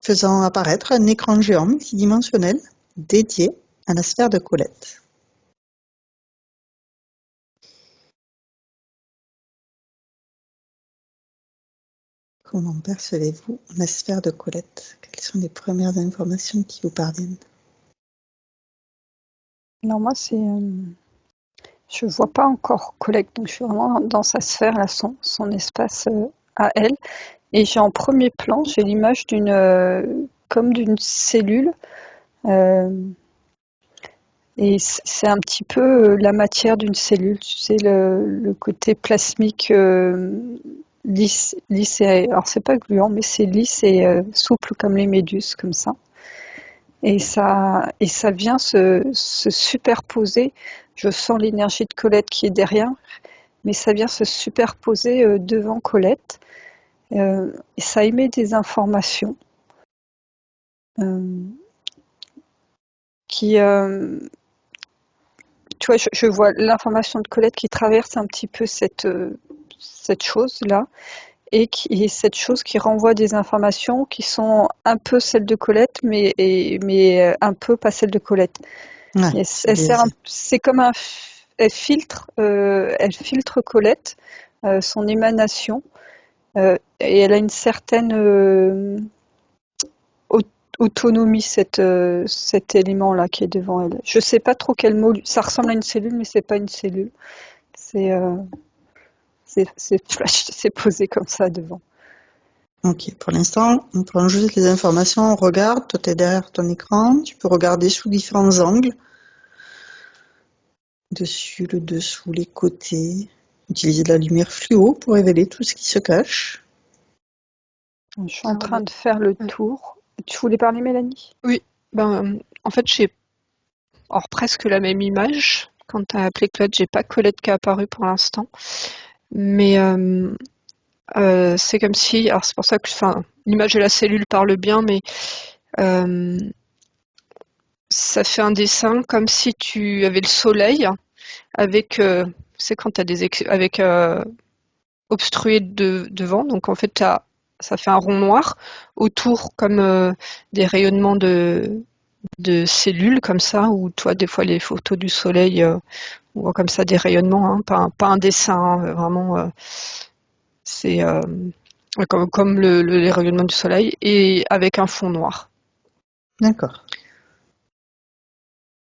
faisant apparaître un écran géant multidimensionnel dédié à la sphère de Colette. Comment percevez-vous la sphère de Colette? Quelles sont les premières informations qui vous parviennent? Non, moi, je vois pas encore Colette, donc je suis vraiment dans sa sphère, là, son espace à elle. Et j'ai en premier plan, j'ai l'image comme d'une cellule. Et c'est un petit peu la matière d'une cellule, tu sais, le côté plasmique lisse alors c'est pas gluant, mais c'est lisse et souple comme les méduses, comme ça. Et ça vient se superposer. Je sens l'énergie de Colette qui est derrière, mais ça vient se superposer devant Colette. Et ça émet des informations qui, tu vois, je vois l'information de Colette qui traverse un petit peu cette chose-là, et cette chose qui renvoie des informations qui sont un peu celles de Colette, mais un peu pas celles de Colette. Ouais, C'est comme elle filtre Colette, son émanation, et elle a une certaine autonomie, cet élément-là qui est devant elle. Je sais pas trop quel mot. Ça ressemble à une cellule, mais c'est pas une cellule. C'est flash, c'est posé comme ça devant. Ok, pour l'instant, on prend juste les informations, on regarde, toi t'es derrière ton écran, tu peux regarder sous différents angles, dessus, le dessous, les côtés, utiliser de la lumière fluo pour révéler tout ce qui se cache. Je suis en train de faire le tour. Tu voulais parler, Mélanie? Oui, en fait j'ai presque la même image. Quand tu as appelé Claude, j'ai pas Colette qui est apparue pour l'instant. Mais c'est comme si, alors c'est pour ça que l'image de la cellule parle bien, mais ça fait un dessin comme si tu avais le soleil avec, c'est quand tu as avec obstrué devant, donc en fait ça fait un rond noir autour comme des rayonnements de cellules comme ça, ou toi des fois les photos du soleil, on voit comme ça des rayonnements, hein, pas un dessin, hein, vraiment c'est comme les rayonnements du soleil, et avec un fond noir. D'accord.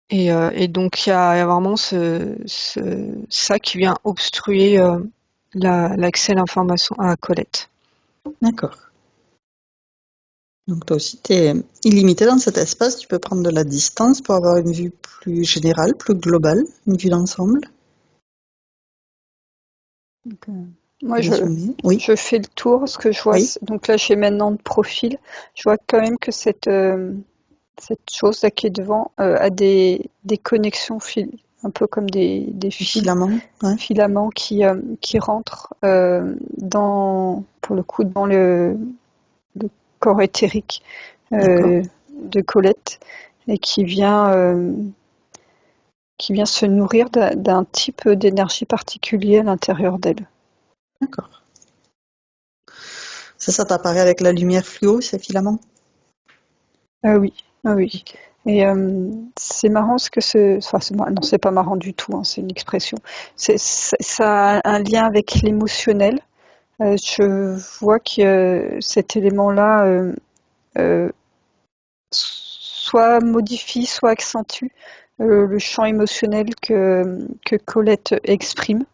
Et donc il y a vraiment ça qui vient obstruer l'accès à l'information à Colette. D'accord. Donc toi aussi, tu es illimité dans cet espace, tu peux prendre de la distance pour avoir une vue plus générale, plus globale, une vue d'ensemble. Moi, Oui. je fais le tour, ce que je vois. Oui. Donc là, j'ai maintenant de profil. Je vois quand même que cette chose là qui est devant a des connexions un peu comme des filaments, ouais. Filaments qui rentrent pour le coup dans le corps éthérique de Colette, et qui vient se nourrir d'un type d'énergie particulier à l'intérieur d'elle. D'accord. Ça t'apparaît avec la lumière fluo, ces filaments? Oui, oui. Et c'est marrant non, c'est pas marrant du tout, hein, c'est une expression. Ça a un lien avec l'émotionnel. Je vois que cet élément-là soit modifie, soit accentue le champ émotionnel que Colette exprime.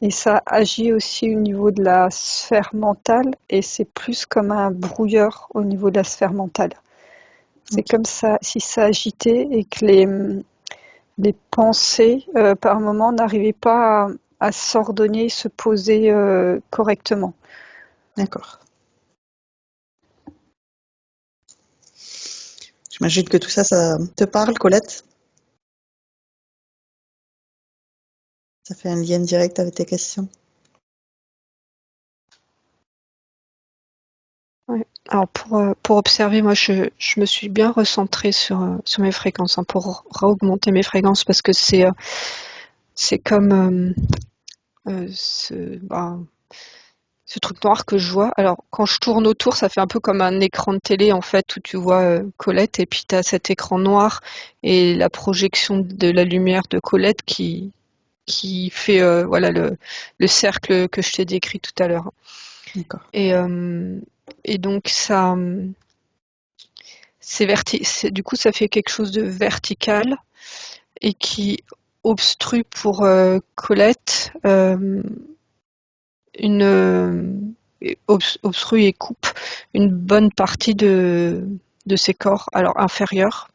Et ça agit aussi au niveau de la sphère mentale, et c'est plus comme un brouilleur au niveau de la sphère mentale. C'est comme ça, si ça agitait et que les pensées, par moment, n'arrivaient pas à s'ordonner, se poser correctement. D'accord. J'imagine que tout ça, ça te parle, Colette? Ça fait un lien direct avec tes questions? Ouais. Alors pour observer, moi je me suis bien recentrée sur mes fréquences, hein, pour augmenter mes fréquences, parce que c'est comme ce truc noir que je vois. Alors, quand je tourne autour, ça fait un peu comme un écran de télé, en fait, où tu vois Colette, et puis tu as cet écran noir et la projection de la lumière de Colette qui fait voilà, le cercle que je t'ai décrit tout à l'heure. D'accord. Et donc, ça, du coup, ça fait quelque chose de vertical et qui obstrue pour Colette obstrue et coupe une bonne partie de ses corps, alors inférieurs.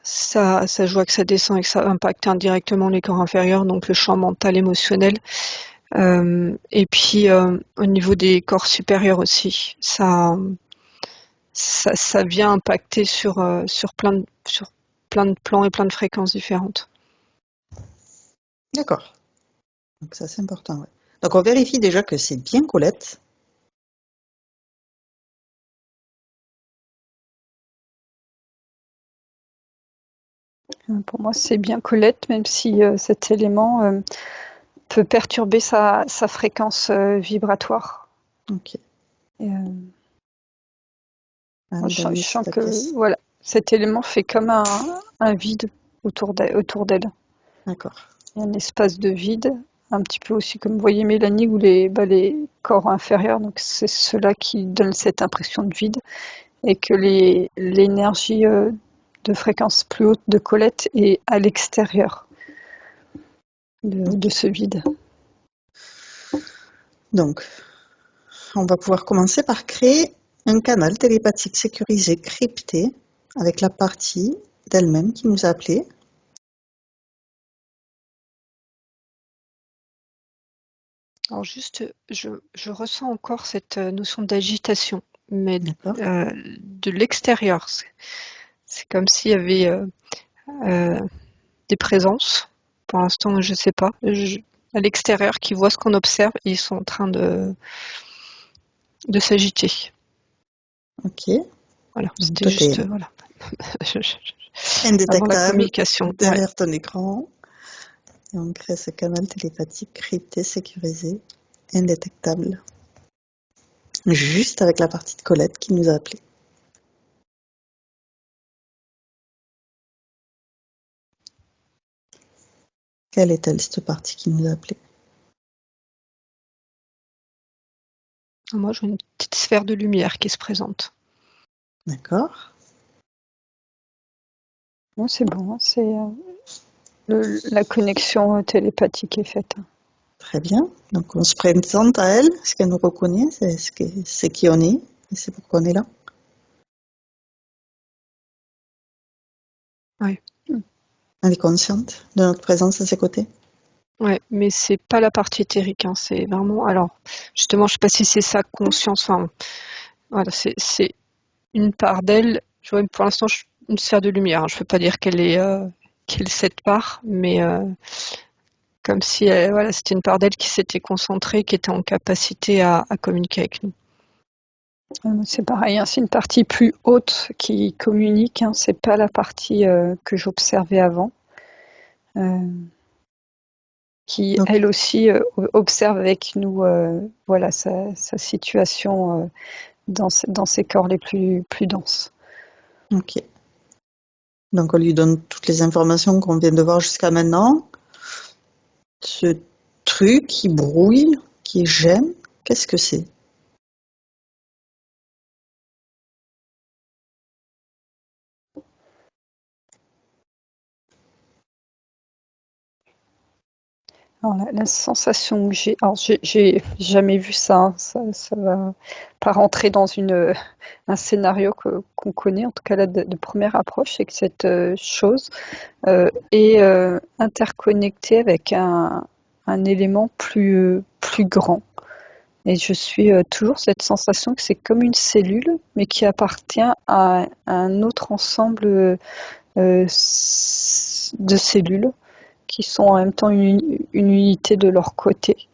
Ça joue que ça descend et que ça impacte indirectement les corps inférieurs, donc le champ mental émotionnel. Et puis au niveau des corps supérieurs aussi, ça vient impacter sur plein de plans et plein de fréquences différentes. D'accord. Donc ça, c'est important. Ouais. Donc on vérifie déjà que c'est bien Colette. Pour moi, c'est bien Colette, même si cet élément peut perturber sa fréquence vibratoire. Ok. Et, Anne, je Dany, sens que Stathès. voilà, cet élément fait comme un vide autour d'elle. D'accord. Il y a un espace de vide, un petit peu aussi comme vous voyez Mélanie, où les corps inférieurs, donc c'est cela qui donne cette impression de vide, et que l'énergie de fréquence plus haute de Colette est à l'extérieur de ce vide. Donc, on va pouvoir commencer par créer un canal télépathique sécurisé, crypté, avec la partie d'elle-même qui nous a appelés. Alors juste, je ressens encore cette notion d'agitation, mais D'accord. de l'extérieur. C'est comme s'il y avait des présences. Pour l'instant, je ne sais pas. À l'extérieur, qui voient ce qu'on observe et ils sont en train de s'agiter. Ok. Voilà, Donc, c'était toi, juste t'es voilà. Avant la indétectable communication. Ouais. derrière ton écran. Et on crée ce canal télépathique crypté, sécurisé, indétectable. Juste avec la partie de Colette qui nous a appelés. Quelle est-elle, cette partie qui nous a appelés? Moi, je vois une petite sphère de lumière qui se présente. D'accord. Bon, c'est bon, c'est la connexion télépathique est faite. Très bien. Donc, on se présente à elle. Est-ce qu'elle nous reconnaît? C'est qui on est. Et c'est pourquoi on est là. Oui. Elle est consciente de notre présence à ses côtés. Ouais, mais c'est pas la partie éthérique, hein, c'est vraiment. Alors, justement, je sais pas si c'est sa conscience. Enfin, voilà, c'est une part d'elle. Je vois pour l'instant une sphère de lumière. Hein. Je peux pas dire quelle est cette part, mais comme si voilà, c'était une part d'elle qui s'était concentrée, qui était en capacité à communiquer avec nous. C'est pareil, hein, c'est une partie plus haute qui communique. Hein, c'est pas la partie que j'observais avant. Qui Donc, elle aussi observe avec nous voilà, sa situation dans ses corps les plus denses. ok. Donc, on lui donne toutes les informations qu'on vient de voir jusqu'à maintenant. Ce truc qui brouille, qui gêne, qu'est-ce que c'est? Alors, la sensation que j'ai, alors j'ai jamais vu ça, hein, ça va pas rentrer dans un scénario qu'on connaît, en tout cas là de première approche, c'est que cette chose est interconnectée avec un élément plus grand. Et je suis toujours cette sensation que c'est comme une cellule, mais qui appartient à un autre ensemble de cellules qui sont en même temps une unité de leur côté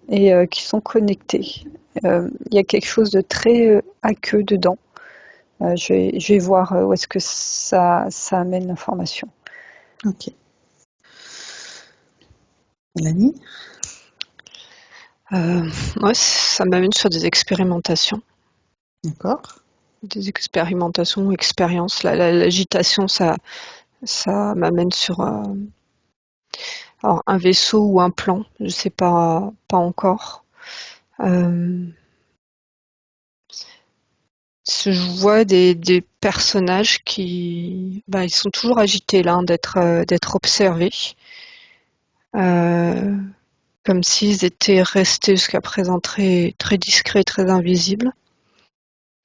et qui sont connectées. Il y a quelque chose de très aqueux dedans. Je vais voir où est-ce que ça amène l'information. Ok. Mélanie? Moi, ça m'amène sur des expérimentations. D'accord. Des expérimentations, expériences. L'agitation, ça m'amène sur alors un vaisseau ou un plan, je sais pas encore. Je vois des personnages qui, ils sont toujours agités là, d'être observés, comme s'ils étaient restés jusqu'à présent très très discrets, très invisibles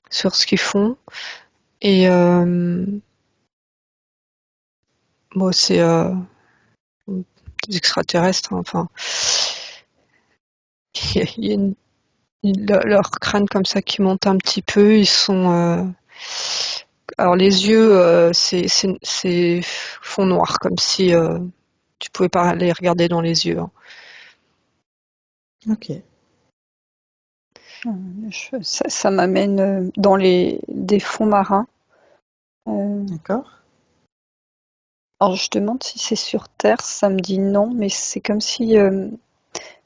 sur ce qu'ils font. Et bon, c'est des extraterrestres, hein, enfin, il y a leur crâne comme ça qui monte un petit peu. Ils sont alors les yeux, c'est fond noir, comme si tu pouvais pas les regarder dans les yeux, hein. Ok. Ça m'amène dans des fonds marins. D'accord. Alors je demande si c'est sur Terre, ça me dit non, mais c'est comme si il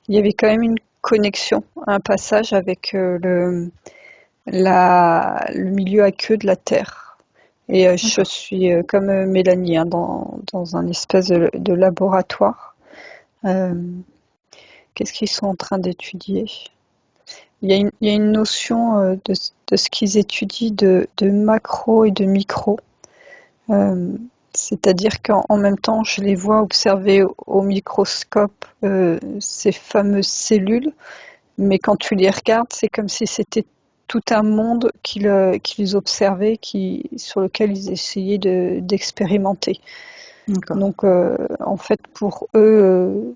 y avait quand même une connexion, un passage avec le milieu aqueux de la Terre. Et je D'accord. suis comme Mélanie, hein, dans un espèce de laboratoire. Qu'est-ce qu'ils sont en train d'étudier? Il y a une notion de ce qu'ils étudient de macro et de micro. C'est-à-dire qu'en même temps, je les vois observer au microscope ces fameuses cellules, mais quand tu les regardes, c'est comme si c'était tout un monde qu'ils observaient, sur lequel ils essayaient d'expérimenter. D'accord. Donc, en fait, pour eux,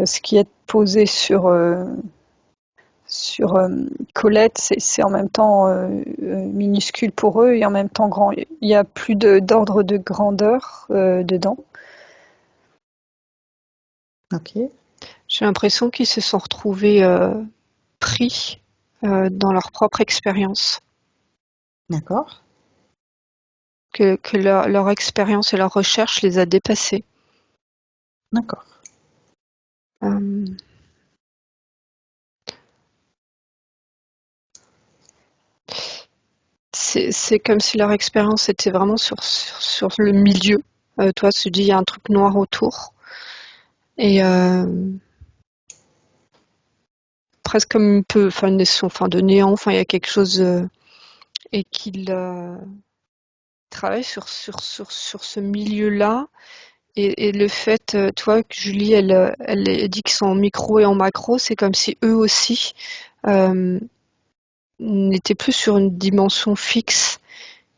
ce qui est posé sur Colette, c'est en même temps minuscule pour eux et en même temps grand. Il y a plus d'ordre de grandeur dedans. Ok. J'ai l'impression qu'ils se sont retrouvés pris dans leur propre expérience, D'accord. que leur expérience et leur recherche les a dépassés. D'accord. Euh, c'est comme si leur expérience était vraiment sur le milieu. Toi, tu dis il y a un truc noir autour. Et presque comme une notion de néant, enfin, il y a quelque chose. Et qu'ils travaillent sur ce milieu-là. Et le fait, toi, que Julie, elle dit qu'ils sont en micro et en macro, c'est comme si eux aussi euh, n'étaient plus sur une dimension fixe,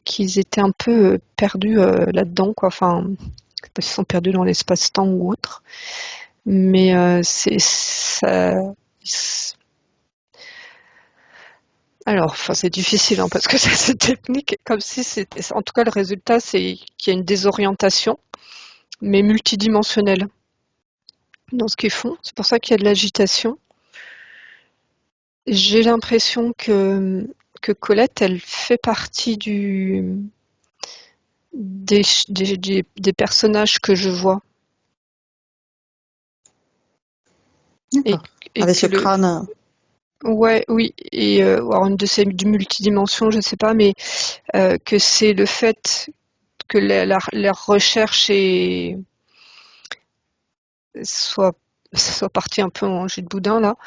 qu'ils étaient un peu perdus là-dedans, quoi. Enfin, je sais pas s'ils sont perdus dans l'espace-temps ou autre, mais c'est ça. Alors, enfin, c'est difficile hein, parce que c'est technique, comme si c'était. En tout cas, le résultat, c'est qu'il y a une désorientation, mais multidimensionnelle dans ce qu'ils font. C'est pour ça qu'il y a de l'agitation. J'ai l'impression que Colette, elle fait partie des personnages que je vois. Et, D'accord. et Avec que ce crâne. ouais, oui, et alors une de ces multidimensions, je ne sais pas, mais que c'est le fait que leur recherche soit partie un peu en jus de boudin là,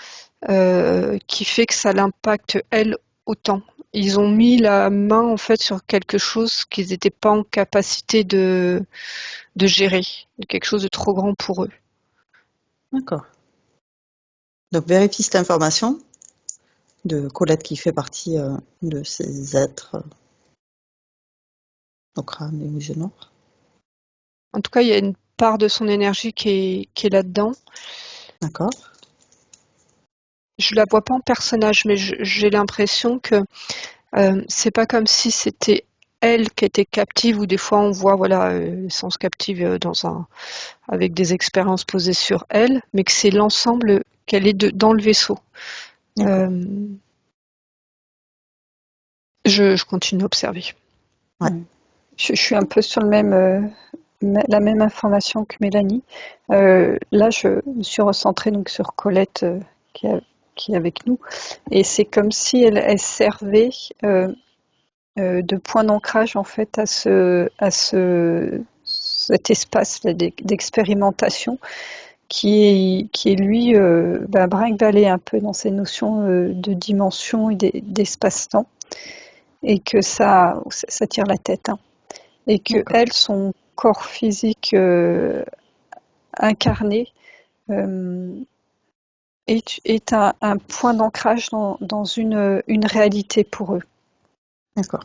qui fait que ça l'impacte elle autant. Ils ont mis la main en fait sur quelque chose qu'ils n'étaient pas en capacité de gérer, de quelque chose de trop grand pour eux. D'accord. Donc vérifie cette information de Colette qui fait partie de ces êtres au crâne illusionnant. En tout cas, il y a une part de son énergie qui est là-dedans. D'accord. Je la vois pas en personnage, mais j'ai l'impression que c'est pas comme si c'était elle qui était captive, ou des fois on voit voilà l'essence captive avec des expériences posées sur elle, mais que c'est l'ensemble qu'elle est dans le vaisseau. D'accord. Euh, je continue à observer. Ouais. Je suis un peu sur la même information que Mélanie. Là, je me suis recentrée donc sur Colette qui est avec nous. Et c'est comme si elle servait de point d'ancrage en fait à cet espace d'expérimentation qui est lui brinque-ballé un peu dans ces notions de dimension et d'espace-temps, et que ça tire la tête, hein. Et que elle, son corps physique incarné est un point d'ancrage dans une réalité pour eux. D'accord.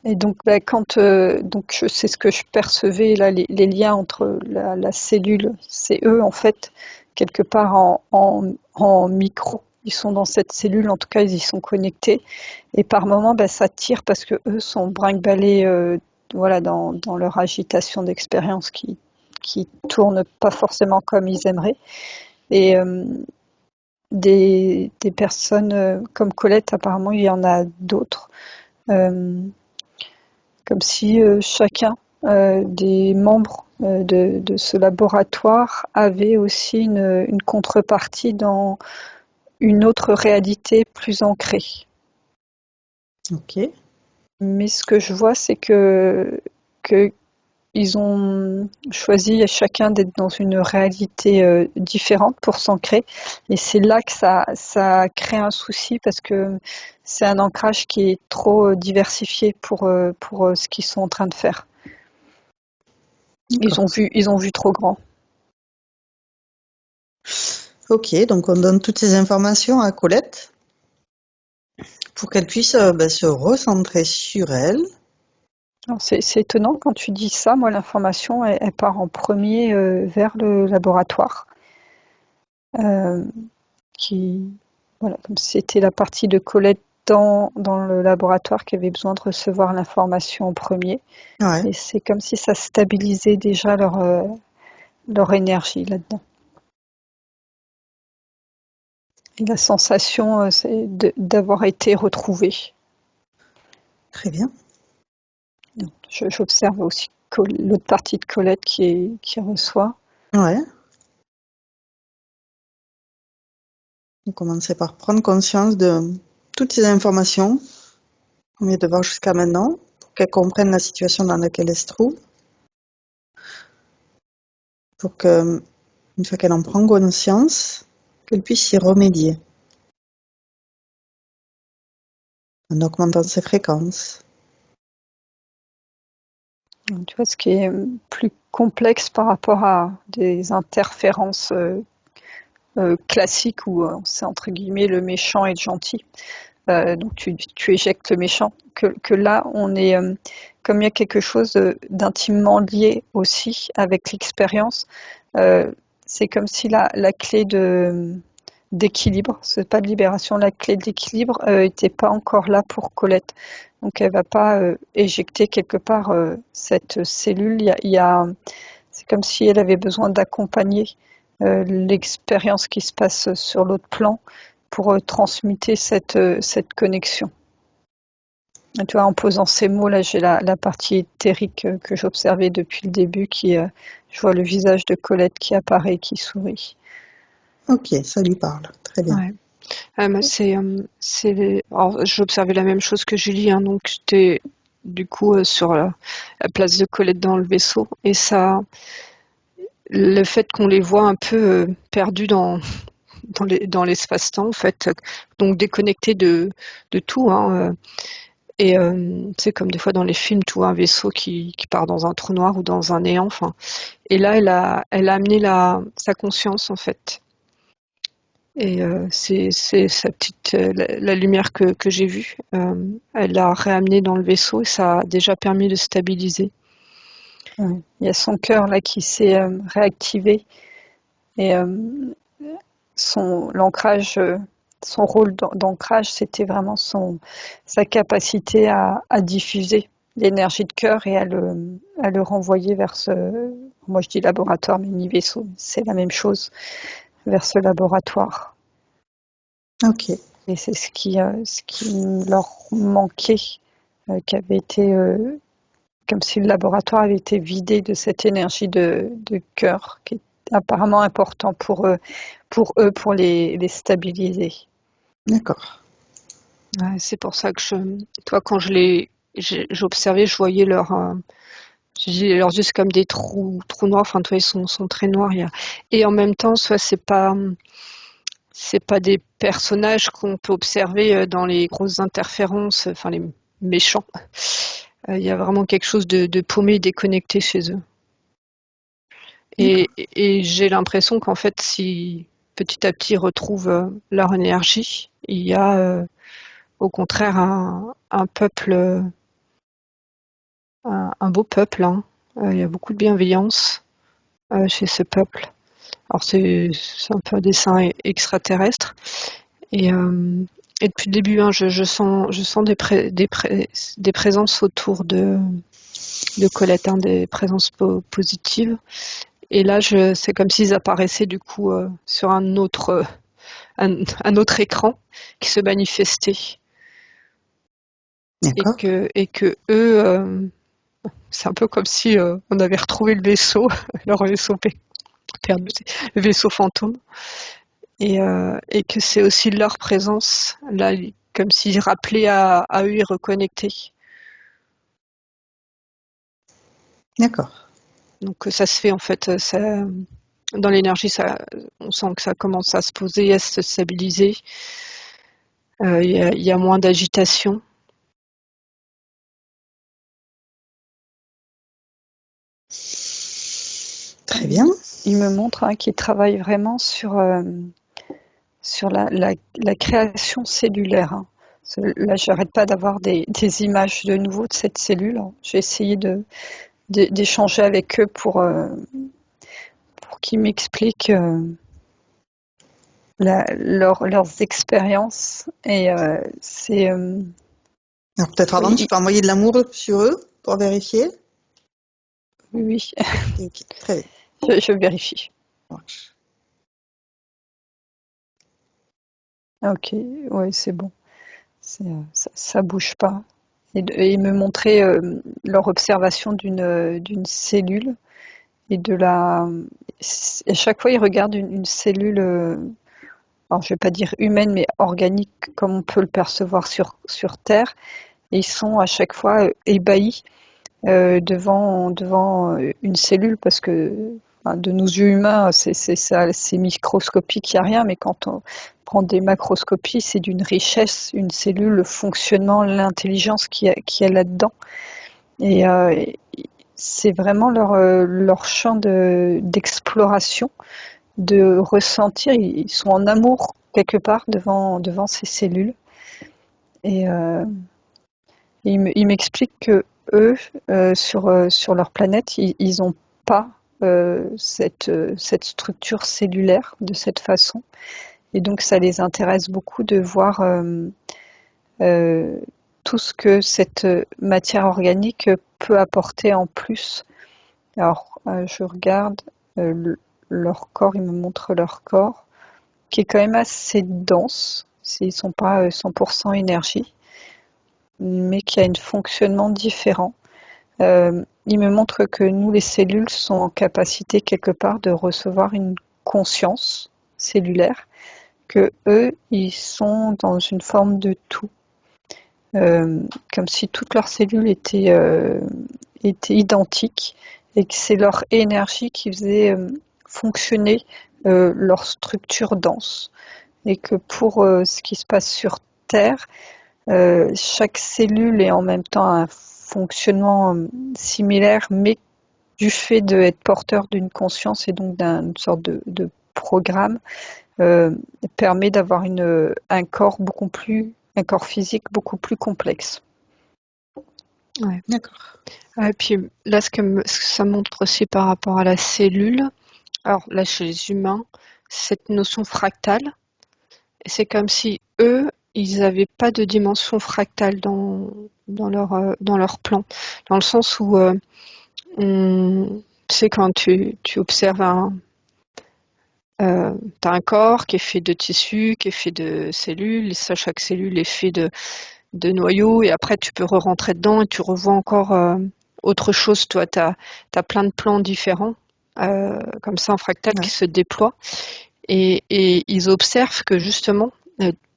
Et donc, donc c'est ce que je percevais là, les liens entre la cellule, c'est eux en fait, quelque part en micro. Ils sont dans cette cellule, en tout cas ils y sont connectés. Et par moments, ça tire parce que eux sont brinque-ballés voilà, dans leur agitation d'expérience qui tourne pas forcément comme ils aimeraient. Et des personnes comme Colette, apparemment, il y en a d'autres. Comme si chacun des membres de ce laboratoire avait aussi une contrepartie dans une autre réalité plus ancrée. Ok. Mais ce que je vois, c'est que ils ont choisi chacun d'être dans une réalité différente pour s'ancrer. Et c'est là que ça crée un souci parce que c'est un ancrage qui est trop diversifié pour ce qu'ils sont en train de faire. Ils ont vu trop grand. Ok, donc on donne toutes ces informations à Colette pour qu'elle puisse se recentrer sur elle. C'est étonnant quand tu dis ça. Moi, l'information, elle part en premier vers le laboratoire. Voilà, comme si c'était la partie de Colette dans le laboratoire qui avait besoin de recevoir l'information en premier. Ouais. Et c'est comme si ça stabilisait déjà leur énergie là-dedans. Et la sensation, c'est d'avoir été retrouvée. Très bien. J'observe aussi l'autre partie de Colette qui reçoit. Ouais. On commençait par prendre conscience de toutes ces informations qu'on vient de voir jusqu'à maintenant, pour qu'elle comprenne la situation dans laquelle elle se trouve, pour que, une fois qu'elle en prend conscience, qu'elle puisse y remédier, en augmentant ses fréquences. Tu vois, ce qui est plus complexe par rapport à des interférences classiques où c'est entre guillemets le méchant et le gentil. Donc tu éjectes le méchant. Que là, on est comme il y a quelque chose d'intimement lié aussi avec l'expérience. C'est comme si la clé d'équilibre, c'est pas de libération, la clé d'équilibre était pas encore là pour Colette. Donc elle va pas éjecter quelque part cette cellule. C'est comme si elle avait besoin d'accompagner l'expérience qui se passe sur l'autre plan pour transmuter cette connexion. Et tu vois, en posant ces mots, là, j'ai la partie éthérique que j'observais depuis le début, je vois le visage de Colette qui apparaît, qui sourit. Ok, ça lui parle. Très bien. Ouais. Alors, j'observais la même chose que Julie, hein, donc j'étais du coup sur la place de Colette dans le vaisseau, et ça, le fait qu'on les voit un peu perdus dans l'espace-temps, en fait, donc déconnectés de tout, hein, et c'est comme des fois dans les films, tu vois un vaisseau qui part dans un trou noir ou dans un néant, enfin. Et là, elle a amené sa conscience, en fait. Et c'est sa petite la lumière que j'ai vue. Elle l'a réamenée dans le vaisseau et ça a déjà permis de stabiliser. Il y a son cœur là qui s'est réactivé et l'ancrage, son rôle d'ancrage, c'était vraiment sa capacité à diffuser l'énergie de cœur et à le renvoyer vers moi je dis laboratoire, mais ni vaisseau, c'est la même chose, vers ce laboratoire. Ok. Et c'est ce qui leur manquait, qui avait été comme si le laboratoire avait été vidé de cette énergie de cœur qui est apparemment important pour eux, pour eux, pour les stabiliser. D'accord. Ouais, c'est pour ça que toi, quand j'ai observé, je voyais leurs yeux, c'est comme des trous noirs. Enfin, toi, ils sont très noirs. Et en même temps, soit c'est pas des personnages qu'on peut observer dans les grosses interférences, enfin les méchants. Il y a vraiment quelque chose de paumé, déconnecté chez eux. Et j'ai l'impression qu'en fait, si petit à petit ils retrouvent leur énergie, il y a au contraire un peuple, un beau peuple. Hein. Il y a beaucoup de bienveillance chez ce peuple. Alors c'est un peu un dessin extraterrestre. Et, euh, et depuis le début, hein, je sens des présences autour de Colette, hein, des présences positives. Et là, c'est comme s'ils apparaissaient du coup sur un autre écran qui se manifestait. D'accord. Et que eux, c'est un peu comme si on avait retrouvé le vaisseau, leur vaisseau perdu, le vaisseau fantôme. Et que c'est aussi leur présence, là, comme s'ils rappelaient à eux et reconnectaient. D'accord. Donc ça se fait en fait, dans l'énergie, on sent que ça commence à se poser, à se stabiliser. Il y a moins d'agitation. Très bien. Il me montre qu'il travaille vraiment sur la création cellulaire. Hein. Là, j'arrête pas d'avoir des images de nouveau de cette cellule. J'ai essayé d'échanger avec eux pour qu'ils m'expliquent leurs expériences. Et c'est... Alors peut-être avant, tu peux envoyer de l'amour sur eux pour vérifier. Oui, Ok, très bien. je vérifie. Ça marche. Ok, ouais, c'est bon. Ça bouge pas. Et ils me montraient leur observation d'une cellule et à chaque fois ils regardent une cellule, alors je vais pas dire humaine, mais organique comme on peut le percevoir sur Terre. Et ils sont à chaque fois ébahis devant une cellule parce que de nos yeux humains, c'est microscopique, il n'y a rien, mais quand on prend des macroscopies, c'est d'une richesse, une cellule, le fonctionnement, l'intelligence qu'il y a là-dedans. Et c'est vraiment leur champ d'exploration, de ressentir, ils sont en amour quelque part devant ces cellules. Et il m'explique que eux, sur leur planète, ils n'ont pas cette structure cellulaire de cette façon. Et donc, ça les intéresse beaucoup de voir tout ce que cette matière organique peut apporter en plus. Alors, je regarde leur corps, ils me montrent leur corps, qui est quand même assez dense. Ils ne sont pas 100% énergie, mais qui a un fonctionnement différent. Il me montre que nous, les cellules, sont en capacité quelque part de recevoir une conscience cellulaire, que eux, ils sont dans une forme de tout, comme si toutes leurs cellules étaient identiques et que c'est leur énergie qui faisait fonctionner leur structure dense. Et que pour ce qui se passe sur Terre, chaque cellule est en même temps un fonctionnement similaire, mais du fait d'être porteur d'une conscience et donc d'une sorte de programme, permet d'avoir un corps physique beaucoup plus complexe. Ouais. D'accord. Et puis là, ce que ça montre aussi par rapport à la cellule, alors là, chez les humains, cette notion fractale, c'est comme si eux, ils n'avaient pas de dimension fractale dans leur plan. Dans le sens où, tu sais, quand tu observes t'as un corps qui est fait de tissus, qui est fait de cellules, et ça, chaque cellule est fait de noyaux, et après tu peux re-rentrer dedans et tu revois encore autre chose. Toi, t'as plein de plans différents, comme ça en fractal, qui se déploient. Et ils observent que justement,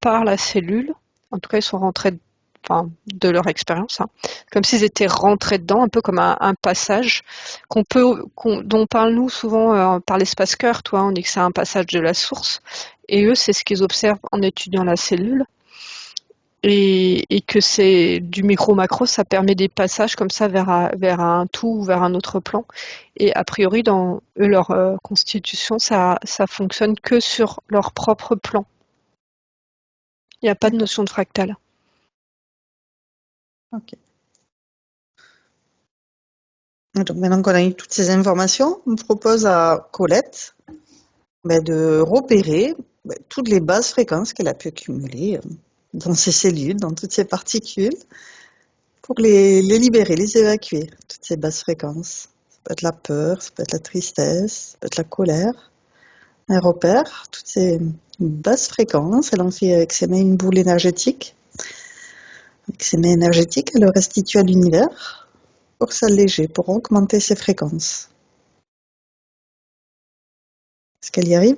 par la cellule, en tout cas, ils sont rentrés, enfin, de leur expérience, hein, comme s'ils étaient rentrés dedans, un peu comme un passage dont on parle nous souvent par l'espace cœur, toi, on dit que c'est un passage de la source. Et eux, c'est ce qu'ils observent en étudiant la cellule. Et que c'est du micro-macro, ça permet des passages comme ça vers un tout ou vers un autre plan. Et a priori, dans eux, leur constitution, ça fonctionne que sur leur propre plan. Il n'y a pas de notion de fractal. Ok. Donc maintenant qu'on a eu toutes ces informations, on propose à Colette de repérer toutes les basses fréquences qu'elle a pu accumuler dans ses cellules, dans toutes ces particules, pour les libérer, les évacuer, toutes ces basses fréquences. Ça peut être la peur, ça peut être la tristesse, ça peut être la colère. Elle repère toutes ces basses fréquences, elle en fait avec ses mains une boule énergétique. Avec ses mains énergétiques, elle le restitue à l'univers pour s'alléger, pour augmenter ses fréquences. Est-ce qu'elle y arrive?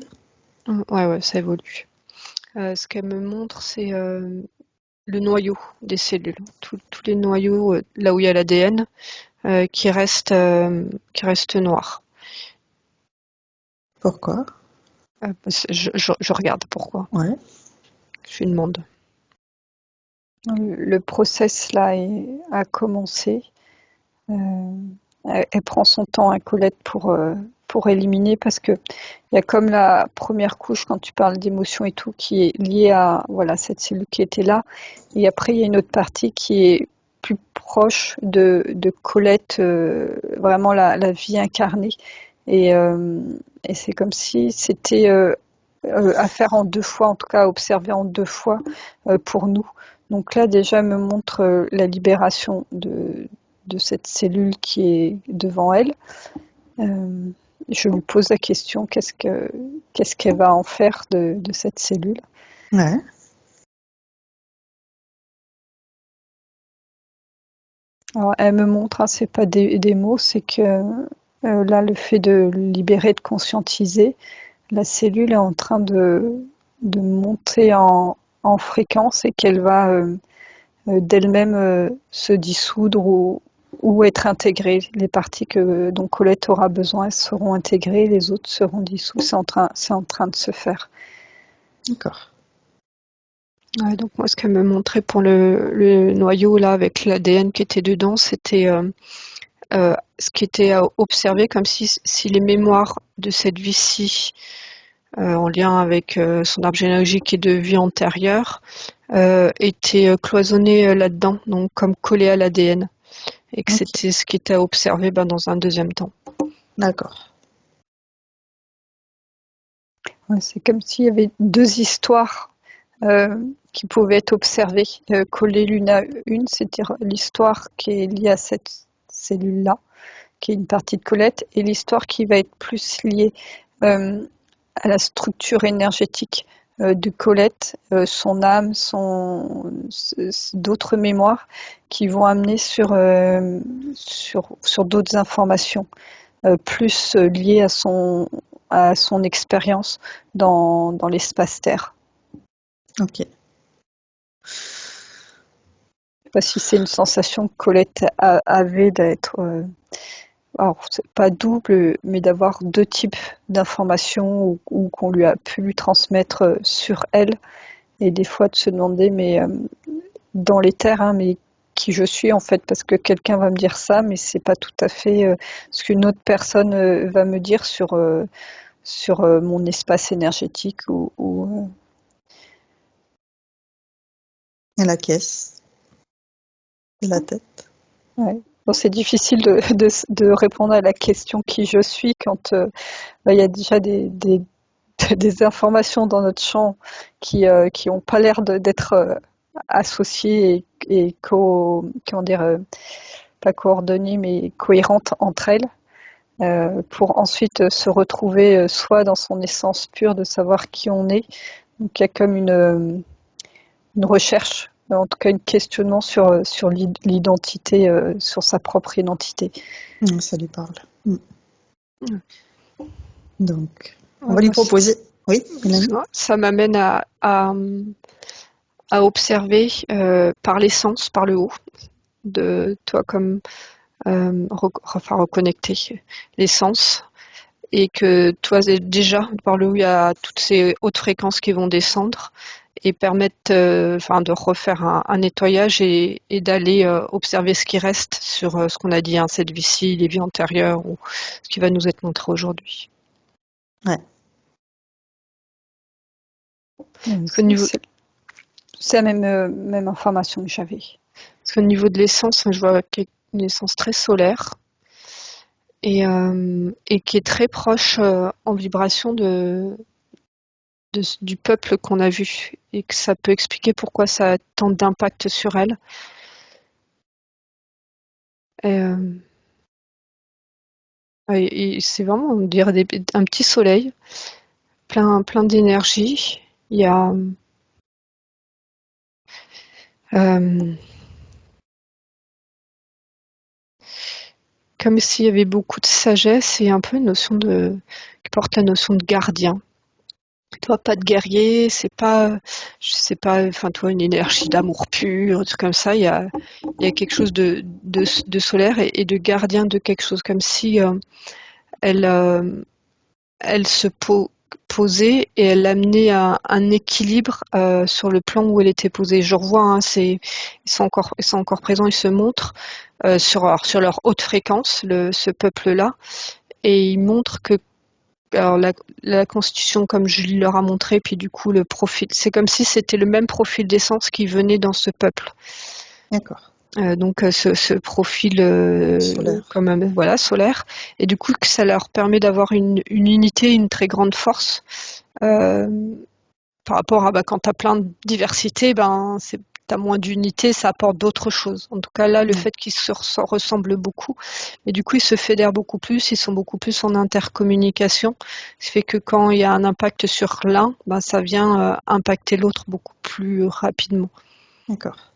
Ouais, ça évolue. Ce qu'elle me montre, c'est le noyau des cellules. Tous les noyaux, là où il y a l'ADN, qui restent noirs. Pourquoi? Je regarde pourquoi. Ouais. Je lui demande. Le process là a commencé. Elle prend son temps à Colette pour éliminer, parce que il y a comme la première couche quand tu parles d'émotion et tout qui est liée à cette cellule qui était là, et après il y a une autre partie qui est plus proche de Colette, vraiment la vie incarnée, et c'est comme si c'était à faire en 2 fois, en tout cas à observer en 2 fois pour nous. Donc là déjà elle me montre la libération de cette cellule qui est devant elle. Je lui pose la question, qu'est-ce qu'elle va en faire de cette cellule? Ouais. Alors, elle me montre, c'est pas des mots, c'est que là, le fait de libérer, de conscientiser, la cellule est en train de monter en fréquence, et qu'elle va d'elle-même se dissoudre ou être intégrée. Les parties dont Colette aura besoin, elles seront intégrées, les autres seront dissous. C'est en train de se faire. D'accord. Ouais, donc moi, ce qu'elle me montrait pour le noyau là avec l'ADN qui était dedans, c'était ce qui était à observer, comme si les mémoires de cette vie-ci, en lien avec son arbre généalogique et de vie antérieure, étaient cloisonnées là-dedans, donc comme collées à l'ADN, et que c'était ce qui était à observer dans un deuxième temps. D'accord. Ouais, c'est comme s'il y avait 2 histoires qui pouvaient être observées, collées l'une à une, c'est-à-dire l'histoire qui est liée à cette cellule-là, qui est une partie de Colette, et l'histoire qui va être plus liée à la structure énergétique de Colette, son âme, d'autres mémoires qui vont amener sur d'autres informations plus liées à son expérience dans l'espace-terre. Ok. Je ne sais pas si c'est une sensation que Colette avait d'être, alors c'est pas double, mais d'avoir 2 types d'informations, ou qu'on lui a pu lui transmettre sur elle, et des fois de se demander, mais dans les terres, mais qui je suis en fait, parce que quelqu'un va me dire ça, mais c'est pas tout à fait ce qu'une autre personne va me dire sur mon espace énergétique Et la caisse? Et la tête? ouais. Bon, c'est difficile de répondre à la question qui je suis quand il y a déjà des informations dans notre champ qui ont pas l'air d'être associées et comment dire, pas coordonnées, mais cohérentes entre elles, pour ensuite se retrouver soit dans son essence pure de savoir qui on est. Donc il y a comme une recherche, en tout cas un questionnement sur l'identité, sur sa propre identité. Ça lui parle. Donc, on va lui proposer Oui, Mélanie. Ça m'amène à observer par les sens, par le haut, de toi comme reconnecter les sens, et que toi déjà par le haut il y a toutes ces hautes fréquences qui vont descendre et permettre de refaire un nettoyage et d'aller observer ce qui reste sur ce qu'on a dit, cette vie-ci, les vies antérieures, ou ce qui va nous être montré aujourd'hui. Ouais. Niveau... C'est la même information que j'avais. Parce qu'au niveau de l'essence, je vois une essence très solaire et qui est très proche en vibration du peuple qu'on a vu, et que ça peut expliquer pourquoi ça a tant d'impact sur elle. Et c'est vraiment, on dirait un petit soleil, plein d'énergie. Il y a comme s'il y avait beaucoup de sagesse et un peu une notion qui porte la notion de gardien. Toi, pas de guerrier, c'est pas, je sais pas, toi, une énergie d'amour pur, un truc comme ça. Il y a quelque chose de solaire et de gardien de quelque chose, comme si elle se posait et elle amenait un équilibre sur le plan où elle était posée. Je revois, ils sont encore présents, ils se montrent sur leur haute fréquence, ce peuple-là, et ils montrent que alors la constitution, comme Julie leur a montré, puis du coup le profil, c'est comme si c'était le même profil d'essence qui venait dans ce peuple. D'accord. Donc ce profil Solaire. Solaire, et du coup que ça leur permet d'avoir une unité, une très grande force par rapport à quand tu as plein de diversité, t'as moins d'unité, ça apporte d'autres choses. En tout cas là, le fait qu'ils se ressemblent beaucoup, et du coup ils se fédèrent beaucoup plus, ils sont beaucoup plus en intercommunication, ce qui fait que quand il y a un impact sur l'un, ça vient impacter l'autre beaucoup plus rapidement. D'accord.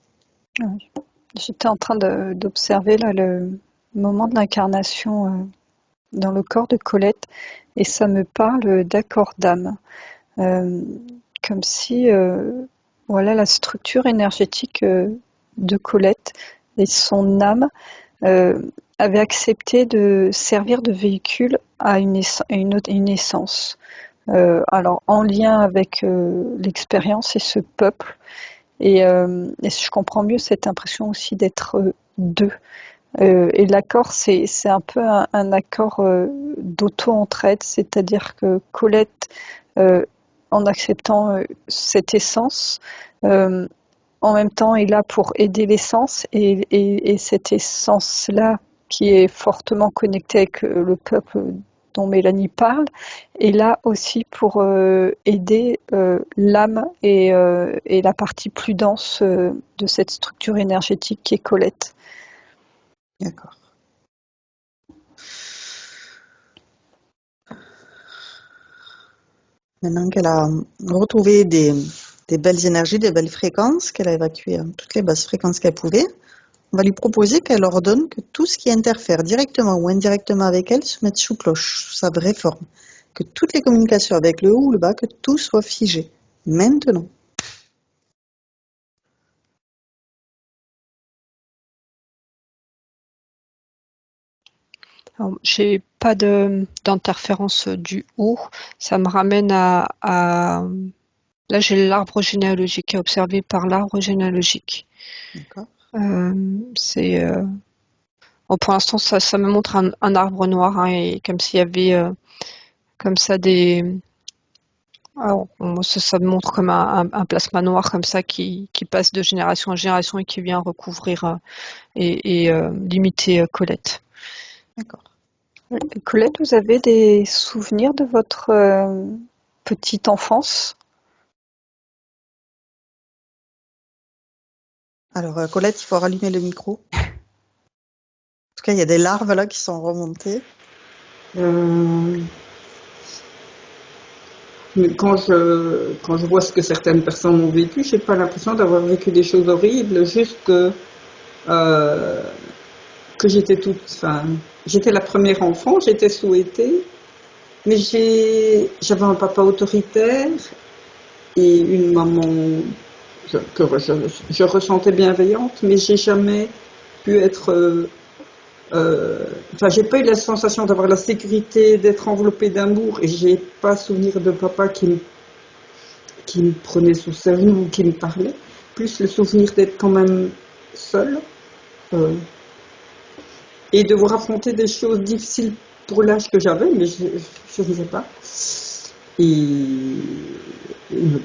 J'étais en train d'observer là le moment de l'incarnation dans le corps de Colette, et ça me parle d'accord d'âme, comme si la structure énergétique de Colette et son âme avait accepté de servir de véhicule à une essence. Alors en lien avec l'expérience et ce peuple, et je comprends mieux cette impression aussi d'être deux. Et l'accord, c'est un peu un accord d'auto-entraide, c'est-à-dire que Colette, en acceptant cette essence, en même temps est là pour aider l'essence, et cette essence-là, qui est fortement connectée avec le peuple dont Mélanie parle, est là aussi pour aider l'âme et la partie plus dense de cette structure énergétique qui est Colette. D'accord. Maintenant qu'elle a retrouvé des belles énergies, des belles fréquences, qu'elle a évacué toutes les basses fréquences qu'elle pouvait, on va lui proposer qu'elle ordonne que tout ce qui interfère directement ou indirectement avec elle se mette sous cloche, sous sa vraie forme. Que toutes les communications avec le haut ou le bas, que tout soit figé. Maintenant. J'ai pas d'interférence du haut. Ça me ramène à là, j'ai l'arbre généalogique à observer par l'arbre généalogique. D'accord. Pour l'instant, ça me montre un arbre noir, et comme s'il y avait comme ça des. Alors, ça me montre comme un plasma noir comme ça qui passe de génération en génération et qui vient recouvrir et limiter Colette. D'accord. Colette, vous avez des souvenirs de votre petite enfance? Alors, Colette, il faut rallumer le micro. En tout cas, il y a des larves là qui sont remontées. Mais quand je vois ce que certaines personnes ont vécu, j'ai pas l'impression d'avoir vécu des choses horribles, juste que j'étais j'étais la première enfant, j'étais souhaitée, Mais j'avais un papa autoritaire et une maman que je ressentais bienveillante, mais j'ai jamais pu être... Enfin, j'ai pas eu la sensation d'avoir la sécurité, d'être enveloppée d'amour, et j'ai pas souvenir de papa qui me prenait sous ses ailes ou qui me parlait. Plus le souvenir d'être quand même seule et devoir affronter des choses difficiles pour l'âge que j'avais, mais je ne sais pas. Et ne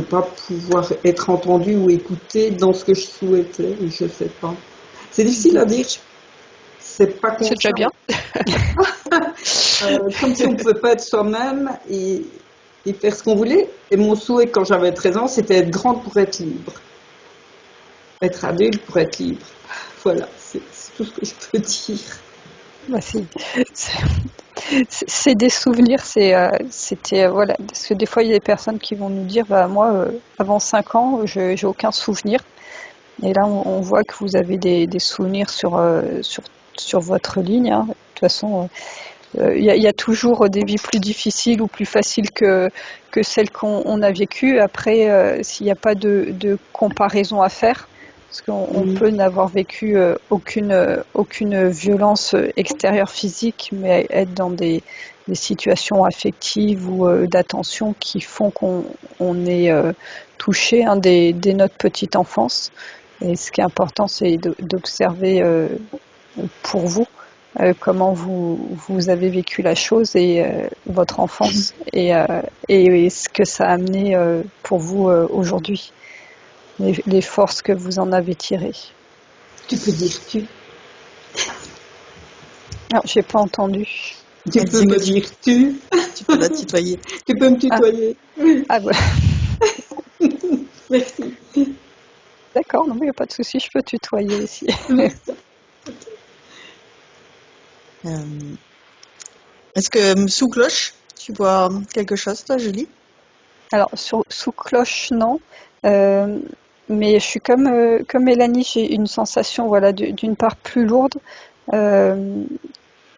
pas pouvoir être entendue ou écoutée dans ce que je souhaitais, je ne sais pas. C'est difficile à dire, c'est pas C'est déjà bien. Comme si on ne pouvait pas être soi-même et faire ce qu'on voulait. Et mon souhait quand j'avais 13 ans, c'était être grande pour être libre. Être adulte pour être libre. Voilà, c'est tout ce que je peux dire. Bah, c'est des souvenirs, c'était voilà, parce que des fois il y a des personnes qui vont nous dire bah moi avant 5 ans j'ai aucun souvenir, et là on voit que vous avez des souvenirs sur votre ligne, hein. De toute façon il y a toujours des vies plus difficiles ou plus faciles que celles qu'on a vécues. Après s'il n'y a pas de comparaison à faire, parce qu'on peut n'avoir vécu aucune violence extérieure physique, mais être dans des situations affectives ou d'attention qui font qu'on est touché, hein, dès notre petite enfance. Et ce qui est important, c'est d'observer pour vous comment vous avez vécu la chose et votre enfance et ce que ça a amené pour vous aujourd'hui. Les forces que vous en avez tirées. Tu peux dire tu. Non, j'ai pas entendu. Tu peux me dire tu. Tu peux la tutoyer. Tu peux me tutoyer. Ah voilà. Merci. D'accord, non mais il n'y a pas de souci, je peux tutoyer aussi. Merci. Est-ce que sous cloche, tu vois quelque chose, toi, Julie? Alors, sous cloche, non. Mais je suis comme Mélanie, j'ai une sensation, voilà, d'une part plus lourde,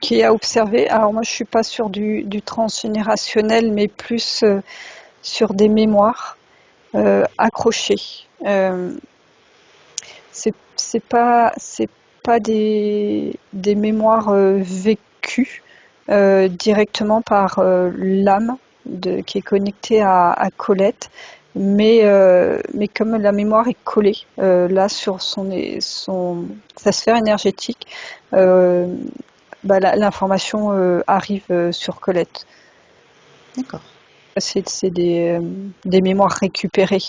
qui est à observer. Alors moi, je suis pas sur du transgénérationnel, mais plus sur des mémoires accrochées. C'est pas des mémoires vécues directement par l'âme qui est connectée à Colette, mais comme la mémoire est collée là sur sa sphère énergétique, l'information arrive sur Colette. D'accord. C'est des mémoires récupérées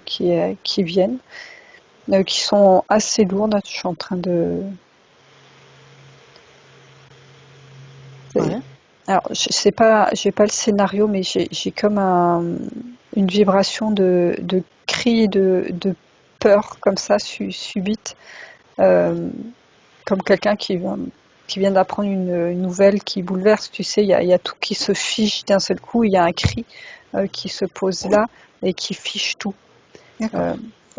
qui viennent, qui sont assez lourdes. Je suis en train de... Ouais. Alors, j'ai pas le scénario, mais j'ai comme une vibration de cri et de peur comme ça, subite, comme quelqu'un qui vient d'apprendre une nouvelle qui bouleverse. Tu sais, il y a tout qui se fiche d'un seul coup, il y a un cri qui se pose là et qui fiche tout.